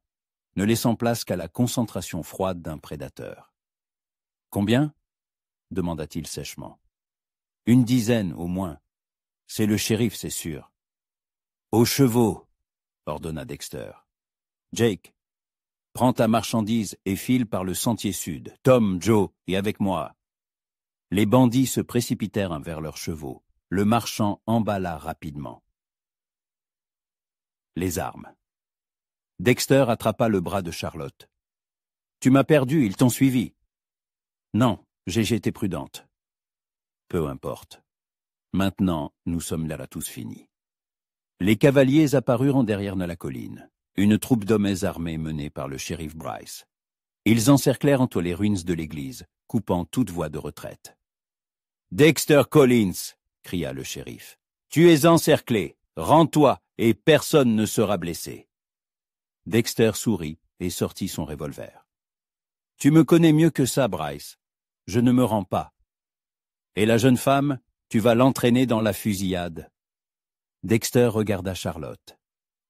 ne laissant place qu'à la concentration froide d'un prédateur. « Combien ?» demanda-t-il sèchement. « 1 dizaine, au moins. C'est le shérif, c'est sûr. »« Aux chevaux !» ordonna Dexter. « Jake, prends ta marchandise et file par le sentier sud. Tom, Joe, et avec moi. » Les bandits se précipitèrent vers leurs chevaux. Le marchand emballa rapidement. Les armes. Dexter attrapa le bras de Charlotte. « Tu m'as perdu, ils t'ont suivi. »« Non, j'ai été prudente. »« Peu importe. Maintenant, nous sommes là tous finis. » Les cavaliers apparurent en derrière de la colline, une troupe d'hommes armés menée par le shérif Bryce. Ils encerclèrent entre les ruines de l'église, coupant toute voie de retraite. « Dexter Collins !» cria le shérif. « Tu es encerclé. Rends-toi et personne ne sera blessé. » Dexter sourit et sortit son revolver. « Tu me connais mieux que ça, Bryce. Je ne me rends pas. Et la jeune femme, tu vas l'entraîner dans la fusillade. » Dexter regarda Charlotte,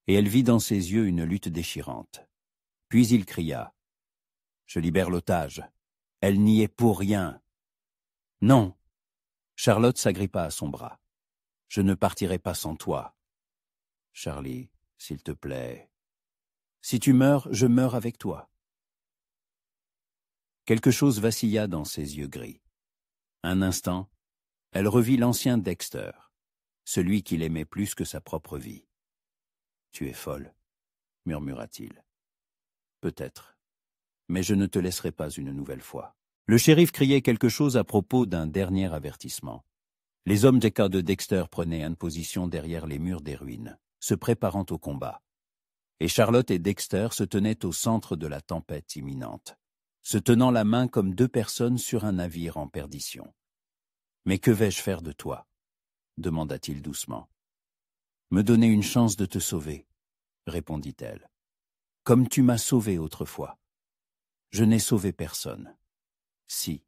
et elle vit dans ses yeux une lutte déchirante. Puis il cria. « Je libère l'otage. Elle n'y est pour rien. »« Non !» Charlotte s'agrippa à son bras. « Je ne partirai pas sans toi. »« Charlie, s'il te plaît. Si tu meurs, je meurs avec toi. » Quelque chose vacilla dans ses yeux gris. Un instant, elle revit l'ancien Dexter, celui qu'il aimait plus que sa propre vie. « Tu es folle, » murmura-t-il. « Peut-être, mais je ne te laisserai pas une nouvelle fois. » Le shérif criait quelque chose à propos d'un dernier avertissement. Les hommes des cas de Dexter prenaient une position derrière les murs des ruines, se préparant au combat. Et Charlotte et Dexter se tenaient au centre de la tempête imminente, se tenant la main comme deux personnes sur un navire en perdition. « Mais que vais-je faire de toi » demanda-t-il doucement. « Me donner une chance de te sauver, » répondit-elle. « Comme tu m'as sauvé autrefois. Je n'ai sauvé personne. Si,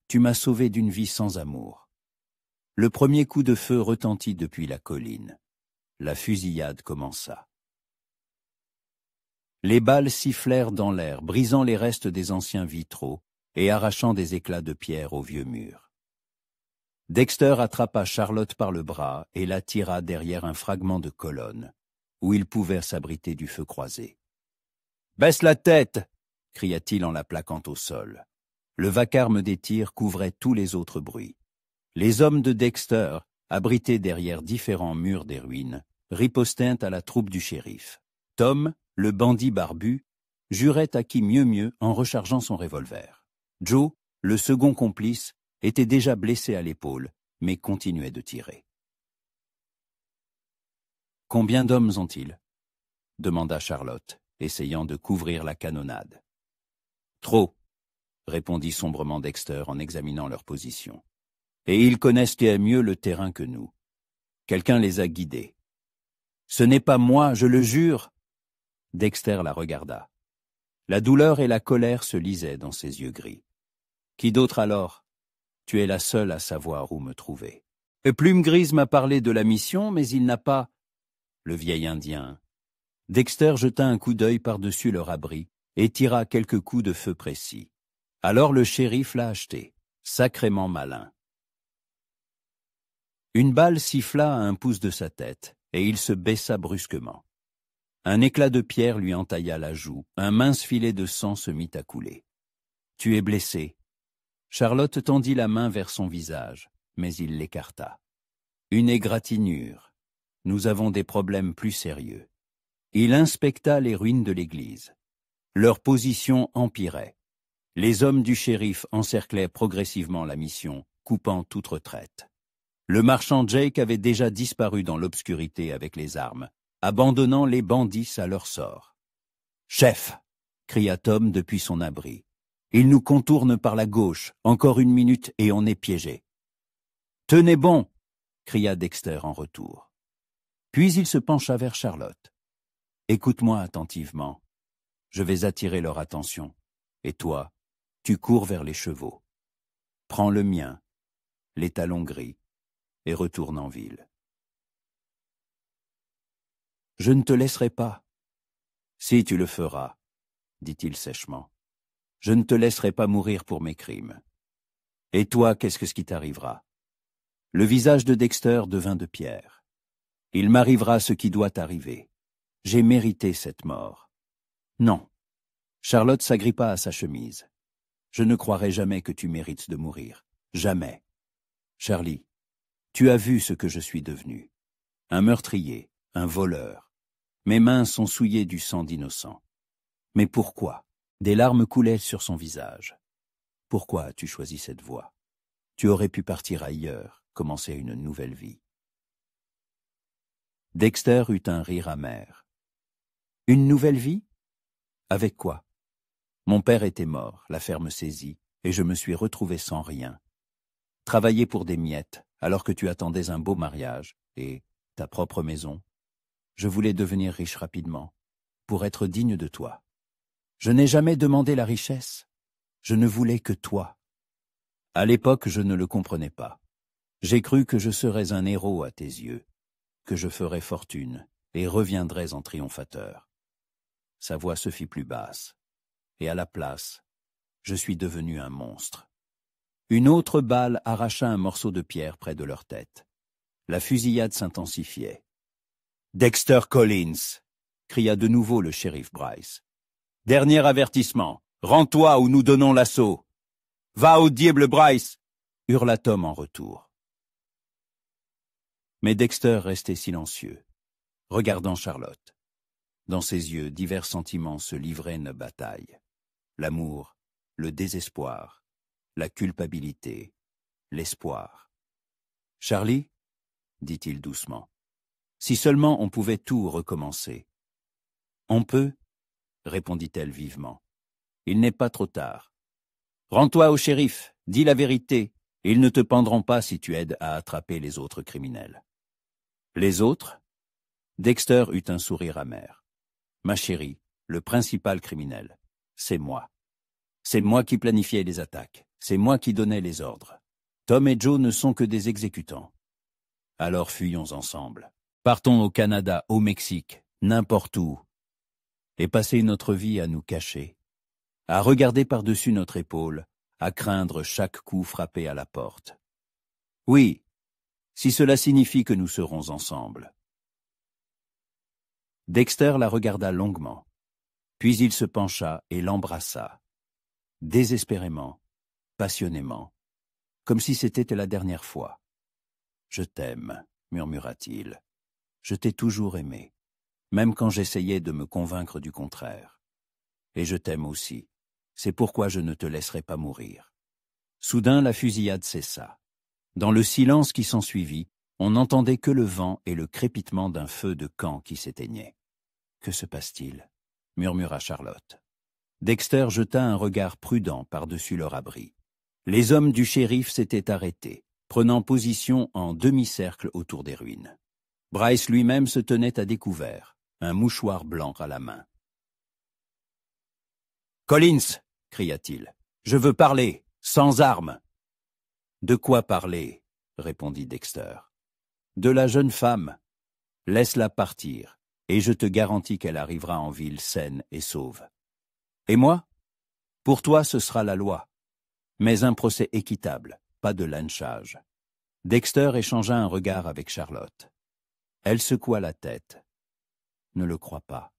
tu m'as sauvé d'une vie sans amour. » Le premier coup de feu retentit depuis la colline. La fusillade commença. Les balles sifflèrent dans l'air, brisant les restes des anciens vitraux et arrachant des éclats de pierre aux vieux murs. Dexter attrapa Charlotte par le bras et la tira derrière un fragment de colonne, où ils pouvaient s'abriter du feu croisé. « Baisse la tête !» cria-t-il en la plaquant au sol. Le vacarme des tirs couvrait tous les autres bruits. Les hommes de Dexter, abrités derrière différents murs des ruines, ripostaient à la troupe du shérif. Tom, le bandit barbu, jurait à qui mieux en rechargeant son revolver. Joe, le second complice, était déjà blessé à l'épaule, mais continuait de tirer. « Combien d'hommes ont-ils » demanda Charlotte, essayant de couvrir la canonnade. « Trop », répondit sombrement Dexter en examinant leur position. « Et ils connaissent mieux le terrain que nous. Quelqu'un les a guidés. »« Ce n'est pas moi, je le jure !» Dexter la regarda. La douleur et la colère se lisaient dans ses yeux gris. « Qui d'autre alors ? Tu es la seule à savoir où me trouver. » Plume Grise m'a parlé de la mission, mais il n'a pas... Le vieil Indien. Dexter jeta un coup d'œil par-dessus leur abri et tira quelques coups de feu précis. Alors le shérif l'a acheté, sacrément malin. Une balle siffla à un pouce de sa tête, et il se baissa brusquement. Un éclat de pierre lui entailla la joue, un mince filet de sang se mit à couler. « Tu es blessé. » Charlotte tendit la main vers son visage, mais il l'écarta. « Une égratignure. Nous avons des problèmes plus sérieux. » Il inspecta les ruines de l'église. Leur position empirait. Les hommes du shérif encerclaient progressivement la mission, coupant toute retraite. Le marchand Jake avait déjà disparu dans l'obscurité avec les armes, abandonnant les bandits à leur sort. « Chef !» cria Tom depuis son abri. « Il nous contourne par la gauche, encore une minute et on est piégé. »« Tenez bon !» cria Dexter en retour. Puis il se pencha vers Charlotte. « Écoute-moi attentivement. Je vais attirer leur attention. Et toi, tu cours vers les chevaux. Prends le mien, les talons gris, et retourne en ville. »« Je ne te laisserai pas. »« Si tu le feras, » dit-il sèchement. « Je ne te laisserai pas mourir pour mes crimes. Et toi, qu'est-ce qui t'arrivera ?» Le visage de Dexter devint de pierre. « Il m'arrivera ce qui doit arriver. J'ai mérité cette mort. » « Non. » Charlotte s'agrippa à sa chemise. « Je ne croirai jamais que tu mérites de mourir. Jamais. Charlie, tu as vu ce que je suis devenu. Un meurtrier, un voleur. Mes mains sont souillées du sang d'innocents. Mais pourquoi ?» Des larmes coulaient sur son visage. « Pourquoi as-tu choisi cette voie? Tu aurais pu partir ailleurs, commencer une nouvelle vie. » Dexter eut un rire amer. « Une nouvelle vie? Avec quoi? Mon père était mort, la ferme saisie, et je me suis retrouvé sans rien. Travailler pour des miettes, alors que tu attendais un beau mariage, et ta propre maison. Je voulais devenir riche rapidement, pour être digne de toi. Je n'ai jamais demandé la richesse. Je ne voulais que toi. À l'époque, je ne le comprenais pas. J'ai cru que je serais un héros à tes yeux, que je ferais fortune et reviendrais en triomphateur. » Sa voix se fit plus basse, et à la place, je suis devenu un monstre. Une autre balle arracha un morceau de pierre près de leur tête. La fusillade s'intensifiait. « Dexter Collins !» cria de nouveau le shérif Bryce. « Dernier avertissement, rends-toi ou nous donnons l'assaut. »« Va au diable, Bryce !» hurla Tom en retour. Mais Dexter restait silencieux, regardant Charlotte. Dans ses yeux, divers sentiments se livraient une bataille. L'amour, le désespoir, la culpabilité, l'espoir. « Charlie, » dit-il doucement, « si seulement on pouvait tout recommencer. »« On peut, » répondit-elle vivement. « Il n'est pas trop tard. Rends-toi au shérif, dis la vérité. Ils ne te pendront pas si tu aides à attraper les autres criminels. Les autres? Dexter eut un sourire amer. Ma chérie, le principal criminel, c'est moi. C'est moi qui planifiais les attaques. C'est moi qui donnais les ordres. Tom et Joe ne sont que des exécutants. Alors fuyons ensemble. Partons au Canada, au Mexique, n'importe où. Et passer notre vie à nous cacher, à regarder par-dessus notre épaule, à craindre chaque coup frappé à la porte. Oui, si cela signifie que nous serons ensemble. Dexter la regarda longuement, puis il se pencha et l'embrassa, désespérément, passionnément, comme si c'était la dernière fois. « Je t'aime », murmura-t-il. « Je t'ai toujours aimé, même quand j'essayais de me convaincre du contraire. Et je t'aime aussi, c'est pourquoi je ne te laisserai pas mourir. » Soudain, la fusillade cessa. Dans le silence qui s'ensuivit, on n'entendait que le vent et le crépitement d'un feu de camp qui s'éteignait. « Que se passe-t-il » murmura Charlotte. Dexter jeta un regard prudent par-dessus leur abri. Les hommes du shérif s'étaient arrêtés, prenant position en demi-cercle autour des ruines. Bryce lui-même se tenait à découvert, un mouchoir blanc à la main. « Collins !» cria-t-il. « Je veux parler, sans armes !»« De quoi parler ?» répondit Dexter. « De la jeune femme. Laisse-la partir, et je te garantis qu'elle arrivera en ville saine et sauve. Et moi ? Pour toi, ce sera la loi. Mais un procès équitable, pas de lynchage. » Dexter échangea un regard avec Charlotte. Elle secoua la tête. « Ne le crois pas.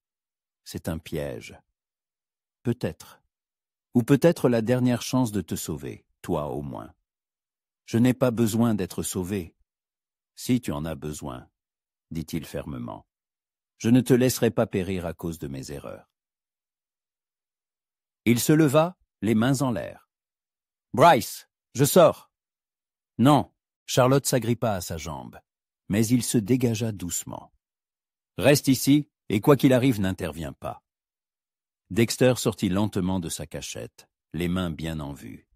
C'est un piège. Peut-être. Ou peut-être la dernière chance de te sauver, toi au moins. Je n'ai pas besoin d'être sauvé. Si tu en as besoin, dit-il fermement. Je ne te laisserai pas périr à cause de mes erreurs. » Il se leva, les mains en l'air. « Bryce, je sors !» Non, Charlotte s'agrippa à sa jambe, mais il se dégagea doucement. « Reste ici, et quoi qu'il arrive, n'interviens pas. » Dexter sortit lentement de sa cachette, les mains bien en vue.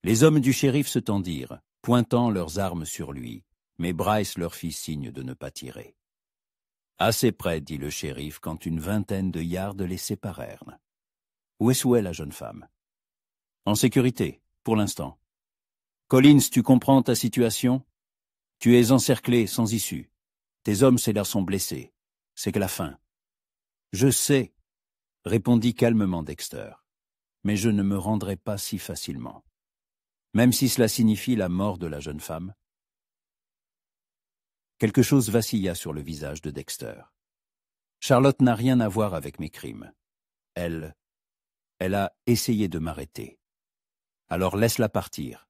Les hommes du shérif se tendirent, pointant leurs armes sur lui, mais Bryce leur fit signe de ne pas tirer. « Assez près, dit le shérif, quand une vingtaine de yards les séparèrent. « Où est la jeune femme ?»« En sécurité, pour l'instant. »« Collins, tu comprends ta situation ? Tu es encerclé, sans issue. Tes hommes s'élarent sont blessés. C'est que la fin. »« Je sais, » répondit calmement Dexter, « mais je ne me rendrai pas si facilement. Même si cela signifie la mort de la jeune femme. » Quelque chose vacilla sur le visage de Dexter. « Charlotte n'a rien à voir avec mes crimes. Elle a essayé de m'arrêter. Alors laisse-la partir.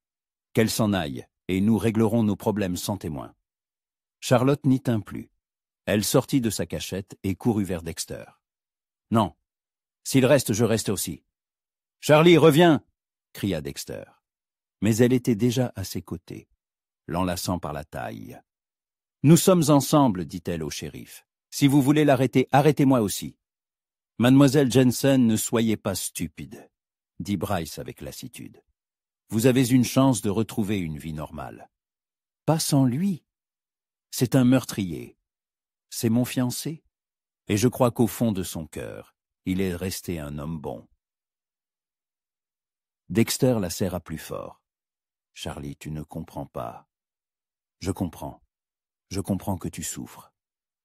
Qu'elle s'en aille, et nous réglerons nos problèmes sans témoin. » Charlotte n'y tint plus. Elle sortit de sa cachette et courut vers Dexter. « Non. S'il reste, je reste aussi. »« Charlie, reviens !» cria Dexter. Mais elle était déjà à ses côtés, l'enlaçant par la taille. « Nous sommes ensemble, dit-elle au shérif. Si vous voulez l'arrêter, arrêtez-moi aussi. »« Mademoiselle Jensen, ne soyez pas stupide, » dit Bryce avec lassitude. « Vous avez une chance de retrouver une vie normale. »« Pas sans lui. C'est un meurtrier. C'est mon fiancé. Et je crois qu'au fond de son cœur, il est resté un homme bon. » Dexter la serra plus fort. « Charlie, tu ne comprends pas. »« Je comprends. Je comprends que tu souffres,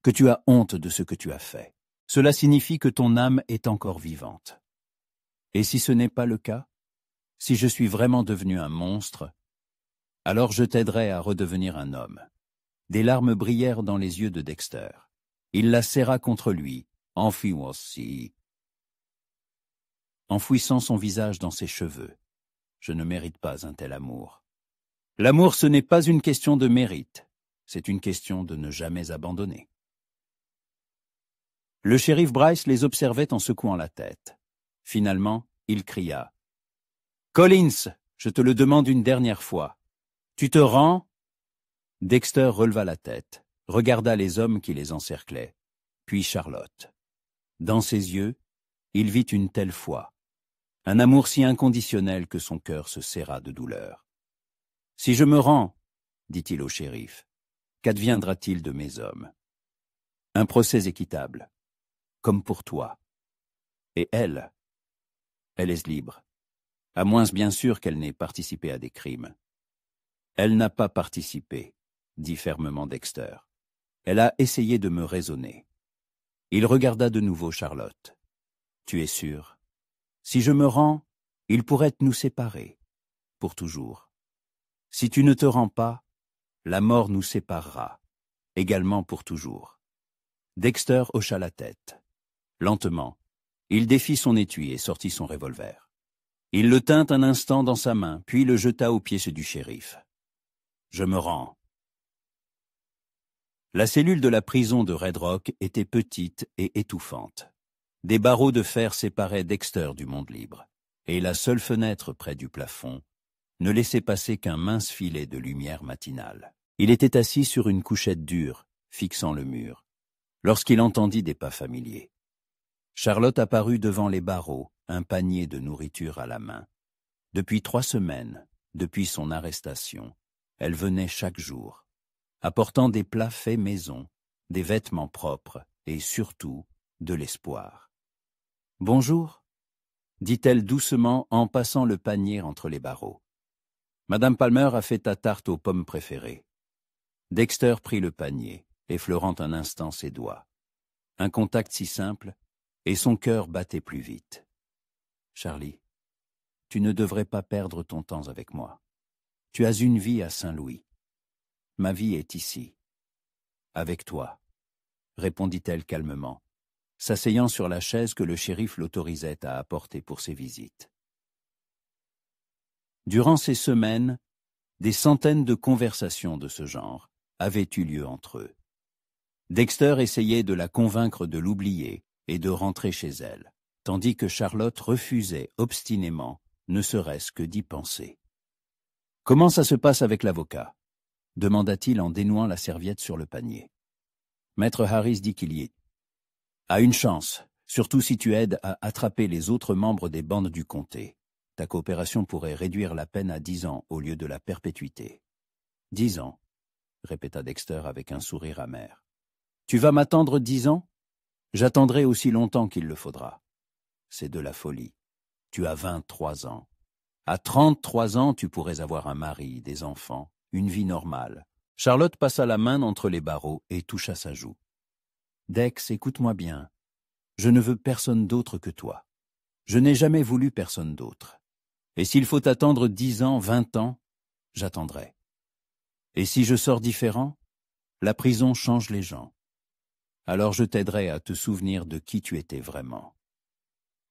que tu as honte de ce que tu as fait. Cela signifie que ton âme est encore vivante. Et si ce n'est pas le cas, si je suis vraiment devenu un monstre, alors je t'aiderai à redevenir un homme. » Des larmes brillèrent dans les yeux de Dexter. Il la serra contre lui, enfouissant son visage dans ses cheveux. « Je ne mérite pas un tel amour. » L'amour, ce n'est pas une question de mérite. C'est une question de ne jamais abandonner. Le shérif Bryce les observait en secouant la tête. Finalement, il cria. « Collins, je te le demande une dernière fois. Tu te rends ?» Dexter releva la tête, regarda les hommes qui les encerclaient, puis Charlotte. Dans ses yeux, il vit une telle foi, un amour si inconditionnel que son cœur se serra de douleur. « Si je me rends, dit-il au shérif, qu'adviendra-t-il de mes hommes? Un procès équitable, comme pour toi. Et elle est libre, à moins bien sûr qu'elle n'ait participé à des crimes. » Elle n'a pas participé, dit fermement Dexter. Elle a essayé de me raisonner. Il regarda de nouveau Charlotte. Tu es sûre? Si je me rends, il pourrait nous séparer, pour toujours. Si tu ne te rends pas, la mort nous séparera, également pour toujours. Dexter hocha la tête. Lentement, il défit son étui et sortit son revolver. Il le tint un instant dans sa main, puis le jeta aux pieds du shérif. Je me rends. La cellule de la prison de Red Rock était petite et étouffante. Des barreaux de fer séparaient Dexter du monde libre, et la seule fenêtre près du plafond ne laissait passer qu'un mince filet de lumière matinale. Il était assis sur une couchette dure, fixant le mur, lorsqu'il entendit des pas familiers. Charlotte apparut devant les barreaux, un panier de nourriture à la main. Depuis 3 semaines, depuis son arrestation, elle venait chaque jour, apportant des plats faits maison, des vêtements propres et surtout de l'espoir. « Bonjour », dit-elle doucement en passant le panier entre les barreaux. « Madame Palmer a fait ta tarte aux pommes préférée. » Dexter prit le panier, effleurant un instant ses doigts. Un contact si simple, et son cœur battait plus vite. « Charlie, tu ne devrais pas perdre ton temps avec moi. Tu as une vie à Saint-Louis. Ma vie est ici. Avec toi, » répondit-elle calmement, s'asseyant sur la chaise que le shérif l'autorisait à apporter pour ses visites. Durant ces semaines, des centaines de conversations de ce genre avaient eu lieu entre eux. Dexter essayait de la convaincre de l'oublier et de rentrer chez elle, tandis que Charlotte refusait obstinément, ne serait-ce que d'y penser. « Comment ça se passe avec l'avocat ?» demanda-t-il en dénouant la serviette sur le panier. Maître Harris dit qu'il y est. « A une chance, surtout si tu aides à attraper les autres membres des bandes du comté. Ta coopération pourrait réduire la peine à 10 ans au lieu de la perpétuité. »« 10 ans, » répéta Dexter avec un sourire amer. « Tu vas m'attendre 10 ans? J'attendrai aussi longtemps qu'il le faudra. C'est de la folie. Tu as 23 ans. À 33 ans, tu pourrais avoir un mari, des enfants, une vie normale. » Charlotte passa la main entre les barreaux et toucha sa joue. « Dex, écoute-moi bien. Je ne veux personne d'autre que toi. Je n'ai jamais voulu personne d'autre. Et s'il faut attendre 10 ans, 20 ans, j'attendrai. Et si je sors différent, la prison change les gens. Alors je t'aiderai à te souvenir de qui tu étais vraiment. »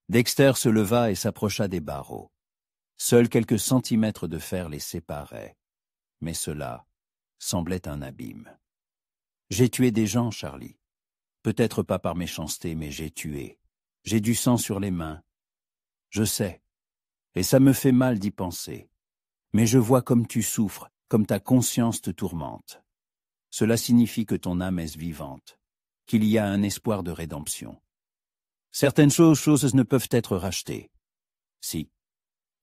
Dexter se leva et s'approcha des barreaux. Seuls quelques centimètres de fer les séparaient, mais cela semblait un abîme. « J'ai tué des gens, Charlie. Peut-être pas par méchanceté, mais j'ai tué. J'ai du sang sur les mains. Je sais, et ça me fait mal d'y penser. Mais je vois comme tu souffres, comme ta conscience te tourmente. Cela signifie que ton âme est vivante, qu'il y a un espoir de rédemption. Certaines choses ne peuvent être rachetées. Si,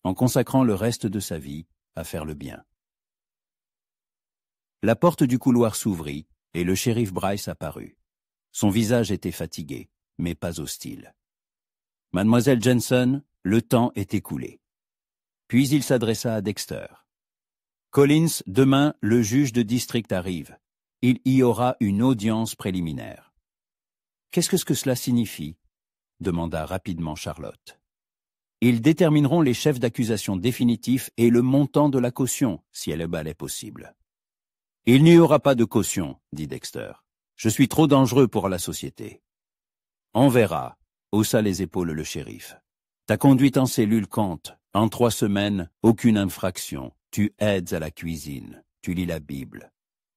en consacrant le reste de sa vie à faire le bien. » La porte du couloir s'ouvrit et le shérif Bryce apparut. Son visage était fatigué, mais pas hostile. « Mademoiselle Jensen, le temps est écoulé. » Puis il s'adressa à Dexter. « Collins, demain, le juge de district arrive. Il y aura une audience préliminaire. »« Qu'est-ce que cela signifie ?» demanda rapidement Charlotte. « Ils détermineront les chefs d'accusation définitifs et le montant de la caution, si elle est possible. »« Il n'y aura pas de caution, » dit Dexter. « Je suis trop dangereux pour la société. »« On verra, » haussa les épaules le shérif. « Ta conduite en cellule compte. En 3 semaines, aucune infraction. Tu aides à la cuisine. Tu lis la Bible.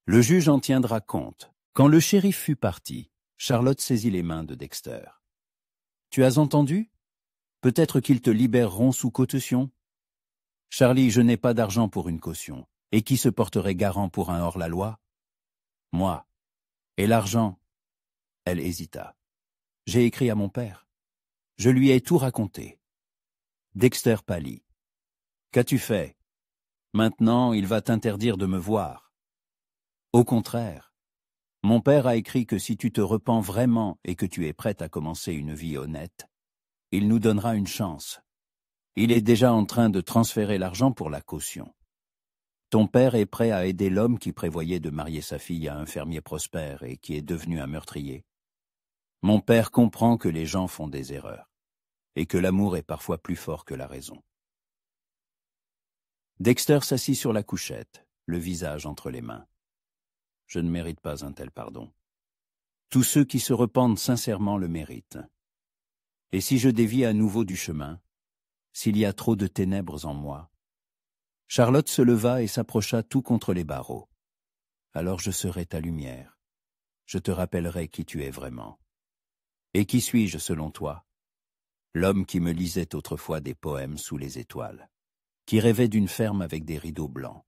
Le juge en tiendra compte. » Quand le shérif fut parti, Charlotte saisit les mains de Dexter. « Tu as entendu? Peut-être qu'ils te libéreront sous caution. »« Charlie, je n'ai pas d'argent pour une caution. Et qui se porterait garant pour un hors-la-loi? »« Moi. Et l'argent ?» Elle hésita. « J'ai écrit à mon père. Je lui ai tout raconté. » Dexter pâlit. « Qu'as-tu fait? Maintenant, il va t'interdire de me voir. » « Au contraire. Mon père a écrit que si tu te repens vraiment et que tu es prête à commencer une vie honnête, il nous donnera une chance. Il est déjà en train de transférer l'argent pour la caution. Ton père est prêt à aider l'homme qui prévoyait de marier sa fille à un fermier prospère et qui est devenu un meurtrier. Mon père comprend que les gens font des erreurs et que l'amour est parfois plus fort que la raison. » Dexter s'assit sur la couchette, le visage entre les mains. « Je ne mérite pas un tel pardon. Tous ceux qui se repentent sincèrement le méritent. Et si je dévie à nouveau du chemin, s'il y a trop de ténèbres en moi… » Charlotte se leva et s'approcha tout contre les barreaux. « Alors je serai ta lumière. Je te rappellerai qui tu es vraiment. Et qui suis-je selon toi? L'homme qui me lisait autrefois des poèmes sous les étoiles, qui rêvait d'une ferme avec des rideaux blancs,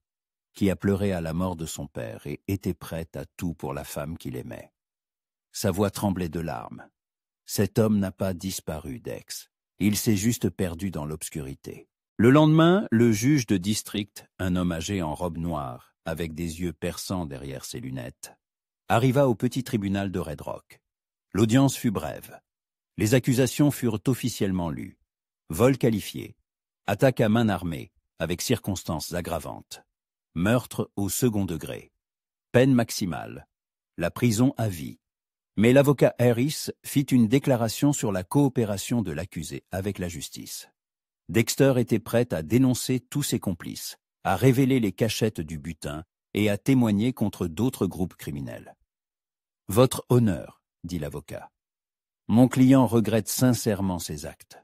qui a pleuré à la mort de son père et était prêt à tout pour la femme qu'il aimait. Sa voix tremblait de larmes. Cet homme n'a pas disparu, Dex. Il s'est juste perdu dans l'obscurité. » Le lendemain, le juge de district, un homme âgé en robe noire, avec des yeux perçants derrière ses lunettes, arriva au petit tribunal de Red Rock. L'audience fut brève. Les accusations furent officiellement lues. Vol qualifié, attaque à main armée, avec circonstances aggravantes, meurtre au second degré, peine maximale, la prison à vie. Mais l'avocat Harris fit une déclaration sur la coopération de l'accusé avec la justice. Dexter était prêt à dénoncer tous ses complices, à révéler les cachettes du butin et à témoigner contre d'autres groupes criminels. « Votre honneur, » dit l'avocat. « Mon client regrette sincèrement ses actes.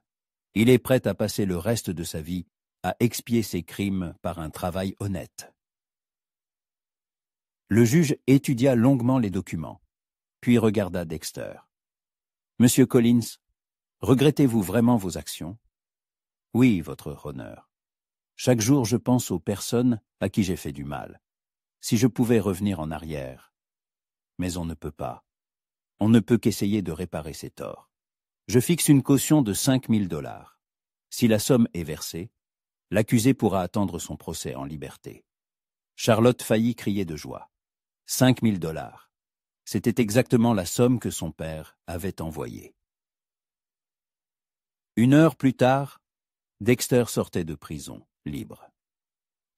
Il est prêt à passer le reste de sa vie à expier ses crimes par un travail honnête. » Le juge étudia longuement les documents, puis regarda Dexter. « Monsieur Collins, regrettez-vous vraiment vos actions? » « Oui, votre honneur. Chaque jour, je pense aux personnes à qui j'ai fait du mal. Si je pouvais revenir en arrière. Mais on ne peut pas. On ne peut qu'essayer de réparer ses torts. Je fixe une caution de 5 000 $. Si la somme est versée, l'accusé pourra attendre son procès en liberté. » Charlotte faillit crier de joie. 5 000 $. C'était exactement la somme que son père avait envoyée. 1 heure plus tard, Dexter sortait de prison, libre.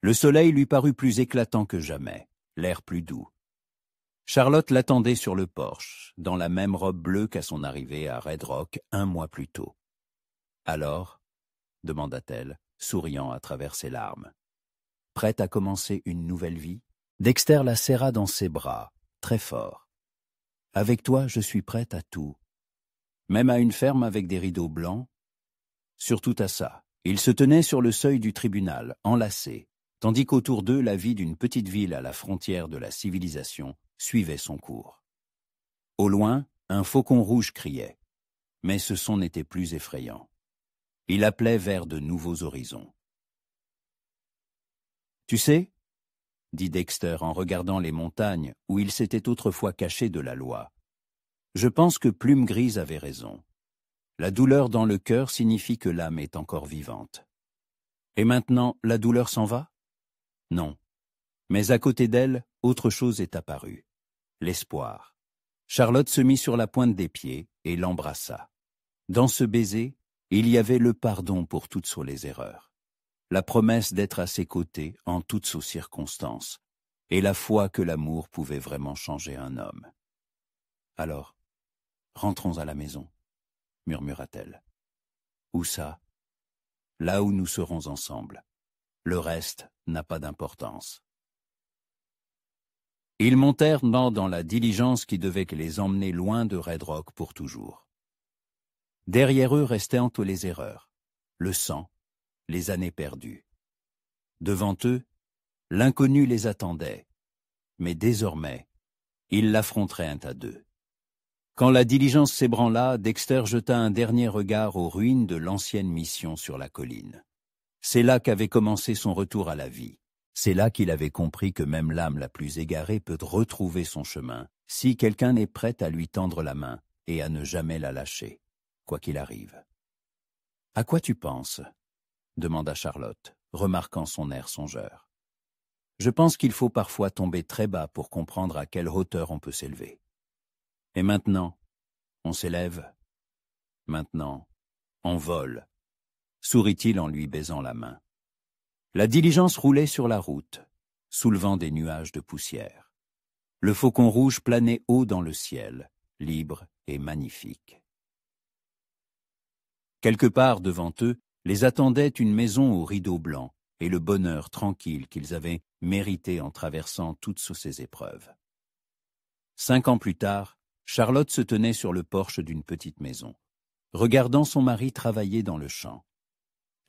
Le soleil lui parut plus éclatant que jamais, l'air plus doux. Charlotte l'attendait sur le porche, dans la même robe bleue qu'à son arrivée à Red Rock 1 mois plus tôt. « Alors ?» demanda-t-elle, souriant à travers ses larmes. « Prête à commencer une nouvelle vie ?» Dexter la serra dans ses bras, très fort. « Avec toi, je suis prête à tout. Même à une ferme avec des rideaux blancs. Surtout à ça. » Ils se tenaient sur le seuil du tribunal, enlacés, tandis qu'autour d'eux, la vie d'une petite ville à la frontière de la civilisation suivait son cours. Au loin, un faucon rouge criait, mais ce son n'était plus effrayant. Il appelait vers de nouveaux horizons. « Tu sais, » dit Dexter en regardant les montagnes où il s'était autrefois caché de la loi, « je pense que Plume Grise avait raison. La douleur dans le cœur signifie que l'âme est encore vivante. Et maintenant, la douleur s'en va? Non. Mais à côté d'elle, autre chose est apparue. L'espoir. » Charlotte se mit sur la pointe des pieds et l'embrassa. Dans ce baiser, il y avait le pardon pour toutes les erreurs, la promesse d'être à ses côtés en toutes ses circonstances, et la foi que l'amour pouvait vraiment changer un homme. « Alors, rentrons à la maison, » murmura-t-elle. « Où ça? Là où nous serons ensemble. Le reste n'a pas d'importance. » Ils montèrent dans la diligence qui devait les emmener loin de Red Rock pour toujours. Derrière eux restaient les erreurs, le sang, les années perdues. Devant eux, l'inconnu les attendait, mais désormais, ils l'affronteraient à deux. Quand la diligence s'ébranla, Dexter jeta un dernier regard aux ruines de l'ancienne mission sur la colline. C'est là qu'avait commencé son retour à la vie. C'est là qu'il avait compris que même l'âme la plus égarée peut retrouver son chemin, si quelqu'un est prêt à lui tendre la main et à ne jamais la lâcher, quoi qu'il arrive. « À quoi tu penses ?» demanda Charlotte, remarquant son air songeur. Je pense qu'il faut parfois tomber très bas pour comprendre à quelle hauteur on peut s'élever. Et maintenant, on s'élève. Maintenant, on vole, sourit-il en lui baisant la main. La diligence roulait sur la route, soulevant des nuages de poussière. Le faucon rouge planait haut dans le ciel, libre et magnifique. Quelque part devant eux, les attendait une maison aux rideaux blancs et le bonheur tranquille qu'ils avaient mérité en traversant toutes ces épreuves. 5 ans plus tard, Charlotte se tenait sur le porche d'une petite maison, regardant son mari travailler dans le champ.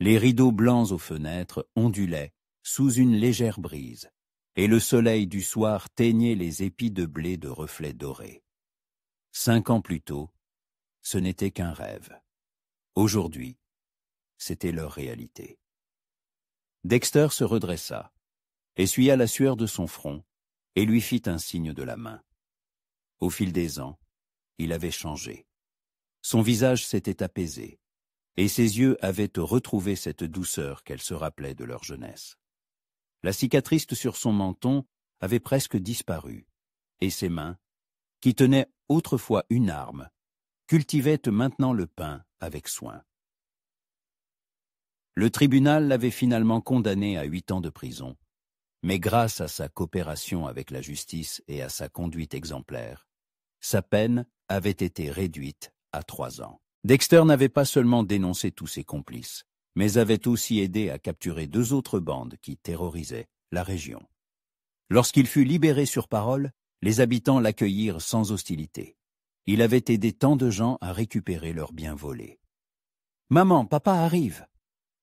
Les rideaux blancs aux fenêtres ondulaient sous une légère brise, et le soleil du soir teignait les épis de blé de reflets dorés. 5 ans plus tôt, ce n'était qu'un rêve. Aujourd'hui, c'était leur réalité. Dexter se redressa, essuya la sueur de son front et lui fit un signe de la main. Au fil des ans, il avait changé. Son visage s'était apaisé, et ses yeux avaient retrouvé cette douceur qu'elle se rappelait de leur jeunesse. La cicatrice sur son menton avait presque disparu, et ses mains, qui tenaient autrefois une arme, cultivaient maintenant le pain avec soin. Le tribunal l'avait finalement condamné à 8 ans de prison, mais grâce à sa coopération avec la justice et à sa conduite exemplaire, sa peine avait été réduite à 3 ans. Dexter n'avait pas seulement dénoncé tous ses complices, mais avait aussi aidé à capturer 2 autres bandes qui terrorisaient la région. Lorsqu'il fut libéré sur parole, les habitants l'accueillirent sans hostilité. Il avait aidé tant de gens à récupérer leurs biens volés. « Maman, papa arrive !»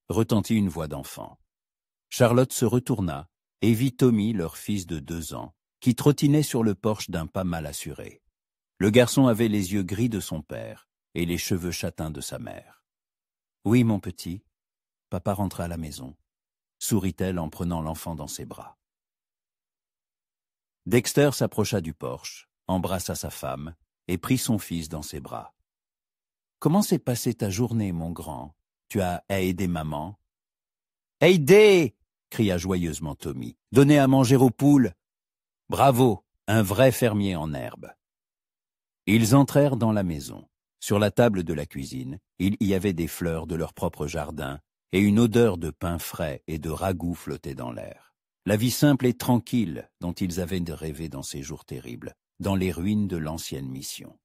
retentit une voix d'enfant. Charlotte se retourna et vit Tommy, leur fils de 2 ans, qui trottinait sur le porche d'un pas mal assuré. Le garçon avait les yeux gris de son père et les cheveux châtains de sa mère. « Oui, mon petit, papa rentre à la maison », sourit-elle en prenant l'enfant dans ses bras. Dexter s'approcha du porche, embrassa sa femme et prit son fils dans ses bras. « Comment s'est passée ta journée, mon grand ? Tu as aidé maman ?»« Aidé !» cria joyeusement Tommy. « Donner à manger aux poules !»« Bravo, un vrai fermier en herbe !» Ils entrèrent dans la maison. Sur la table de la cuisine, il y avait des fleurs de leur propre jardin et une odeur de pain frais et de ragoût flottait dans l'air. La vie simple et tranquille dont ils avaient rêvé dans ces jours terribles, dans les ruines de l'ancienne mission.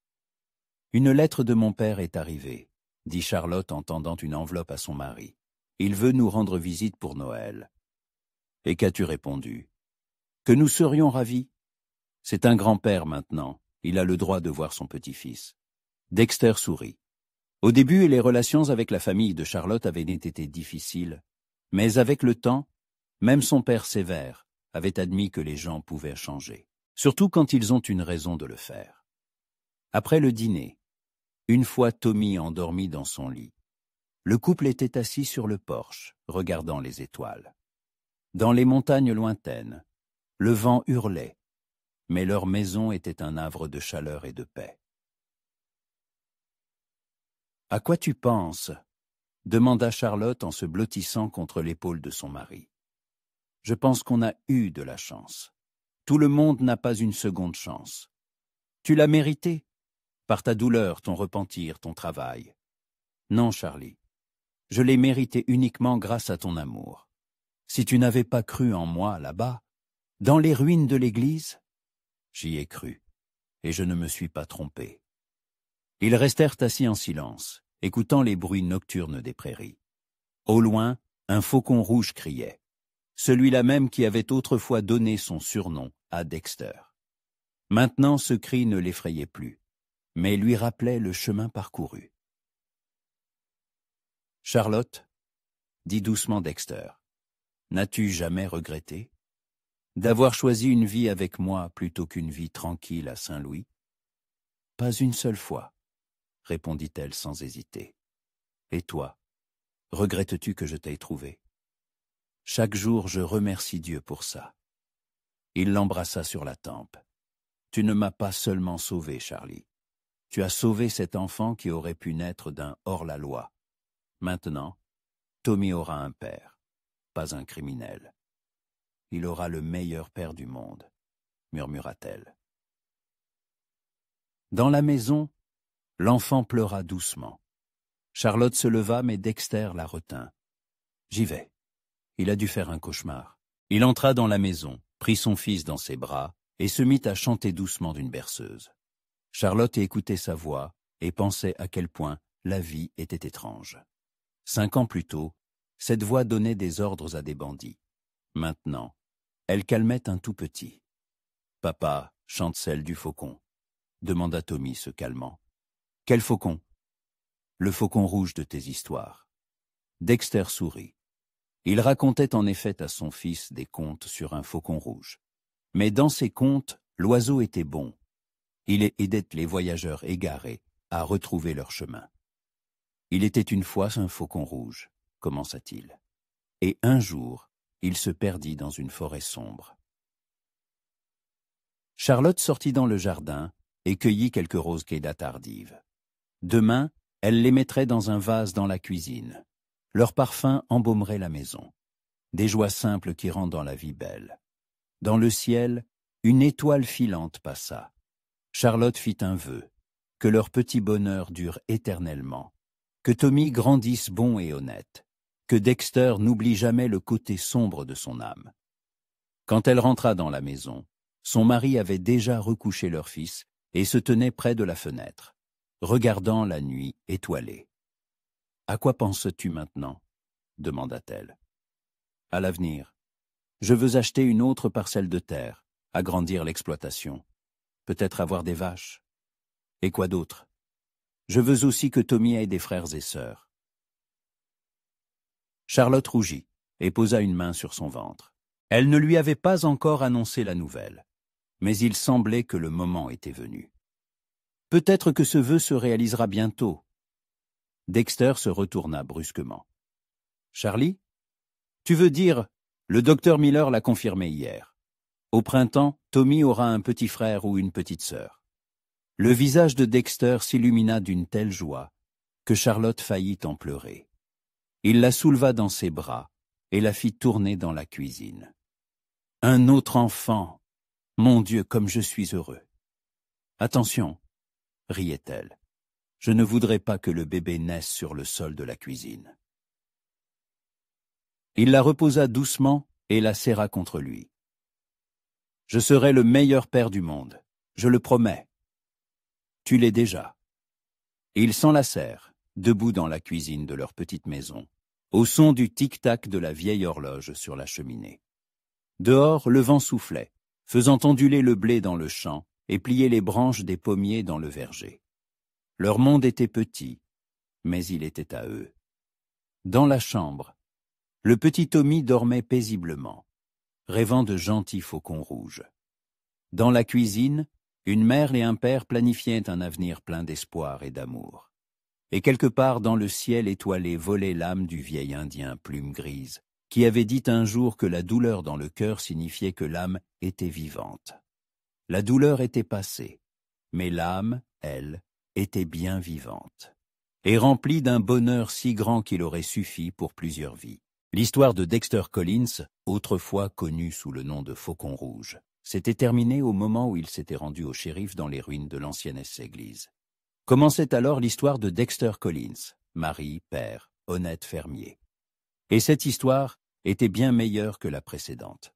« Une lettre de mon père est arrivée, » dit Charlotte en tendant une enveloppe à son mari. « Il veut nous rendre visite pour Noël. »« Et qu'as-tu répondu ?»« Que nous serions ravis. C'est un grand-père maintenant, il a le droit de voir son petit-fils. » Dexter sourit. Au début, les relations avec la famille de Charlotte avaient été difficiles, mais avec le temps, même son père sévère avait admis que les gens pouvaient changer, surtout quand ils ont une raison de le faire. Après le dîner, une fois Tommy endormi dans son lit, le couple était assis sur le porche, regardant les étoiles. Dans les montagnes lointaines, le vent hurlait, mais leur maison était un havre de chaleur et de paix. « À quoi tu penses ?» demanda Charlotte en se blottissant contre l'épaule de son mari. « Je pense qu'on a eu de la chance. Tout le monde n'a pas une seconde chance. Tu l'as mérité, par ta douleur, ton repentir, ton travail. Non, Charlie, je l'ai mérité uniquement grâce à ton amour. Si tu n'avais pas cru en moi là-bas, dans les ruines de l'église, j'y ai cru, et je ne me suis pas trompé. » Ils restèrent assis en silence, écoutant les bruits nocturnes des prairies. Au loin, un faucon rouge criait, celui-là même qui avait autrefois donné son surnom à Dexter. Maintenant, ce cri ne l'effrayait plus, mais lui rappelait le chemin parcouru. « Charlotte, dit doucement Dexter, n'as-tu jamais regretté d'avoir choisi une vie avec moi plutôt qu'une vie tranquille à Saint-Louis ? » « Pas une seule fois, » répondit-elle sans hésiter. « Et toi, regrettes-tu que je t'aie trouvé ? Chaque jour, je remercie Dieu pour ça. » Il l'embrassa sur la tempe. « Tu ne m'as pas seulement sauvé, Charlie. Tu as sauvé cet enfant qui aurait pu naître d'un hors-la-loi. Maintenant, Tommy aura un père, pas un criminel. Il aura le meilleur père du monde, murmura-t-elle. Dans la maison, l'enfant pleura doucement. Charlotte se leva, mais Dexter la retint. « J'y vais. Il a dû faire un cauchemar. » Il entra dans la maison, prit son fils dans ses bras et se mit à chanter doucement d'une berceuse. Charlotte écoutait sa voix et pensait à quel point la vie était étrange. 5 ans plus tôt, cette voix donnait des ordres à des bandits. Maintenant, elle calmait un tout petit. « Papa chante celle du faucon », demanda Tommy se calmant. « Quel faucon ?»« Le faucon rouge de tes histoires. » Dexter sourit. Il racontait en effet à son fils des contes sur un faucon rouge. Mais dans ces contes, l'oiseau était bon. Il aidait les voyageurs égarés à retrouver leur chemin. « Il était une fois un faucon rouge, » commença-t-il. Et un jour, il se perdit dans une forêt sombre. Charlotte sortit dans le jardin et cueillit quelques roses Queda tardives. Demain, elle les mettrait dans un vase dans la cuisine. Leur parfum embaumerait la maison. Des joies simples qui rendent la vie belle. Dans le ciel, une étoile filante passa. Charlotte fit un vœu, que leur petit bonheur dure éternellement, que Tommy grandisse bon et honnête, que Dexter n'oublie jamais le côté sombre de son âme. Quand elle rentra dans la maison, son mari avait déjà recouché leur fils et se tenait près de la fenêtre, regardant la nuit étoilée. « À quoi penses-tu maintenant ?» demanda-t-elle. « À l'avenir. Je veux acheter une autre parcelle de terre, agrandir l'exploitation, peut-être avoir des vaches. Et quoi d'autre? Je veux aussi que Tommy ait des frères et sœurs. » Charlotte rougit et posa une main sur son ventre. Elle ne lui avait pas encore annoncé la nouvelle, mais il semblait que le moment était venu. Peut-être que ce vœu se réalisera bientôt. Dexter se retourna brusquement. « Charlie, tu veux dire, le docteur Miller l'a confirmé hier. Au printemps, Tommy aura un petit frère ou une petite sœur. » Le visage de Dexter s'illumina d'une telle joie que Charlotte faillit en pleurer. Il la souleva dans ses bras et la fit tourner dans la cuisine. « Un autre enfant! Mon Dieu, comme je suis heureux! »« Attention !» riait-elle. « Je ne voudrais pas que le bébé naisse sur le sol de la cuisine. » Il la reposa doucement et la serra contre lui. « Je serai le meilleur père du monde, je le promets. »« Tu l'es déjà. » Ils s'enlacèrent, debout dans la cuisine de leur petite maison, au son du tic-tac de la vieille horloge sur la cheminée. Dehors, le vent soufflait, faisant onduler le blé dans le champ et plier les branches des pommiers dans le verger. Leur monde était petit, mais il était à eux. Dans la chambre, le petit Tommy dormait paisiblement, rêvant de gentils faucons rouges. Dans la cuisine, une mère et un père planifiaient un avenir plein d'espoir et d'amour. Et quelque part dans le ciel étoilé volait l'âme du vieil Indien plume grise, qui avait dit un jour que la douleur dans le cœur signifiait que l'âme était vivante. La douleur était passée, mais l'âme, elle, était bien vivante, et remplie d'un bonheur si grand qu'il aurait suffi pour plusieurs vies. L'histoire de Dexter Collins, autrefois connu sous le nom de Faucon Rouge, s'était terminée au moment où il s'était rendu au shérif dans les ruines de l'ancienne église. Commençait alors l'histoire de Dexter Collins, mari, père, honnête fermier. Et cette histoire était bien meilleure que la précédente.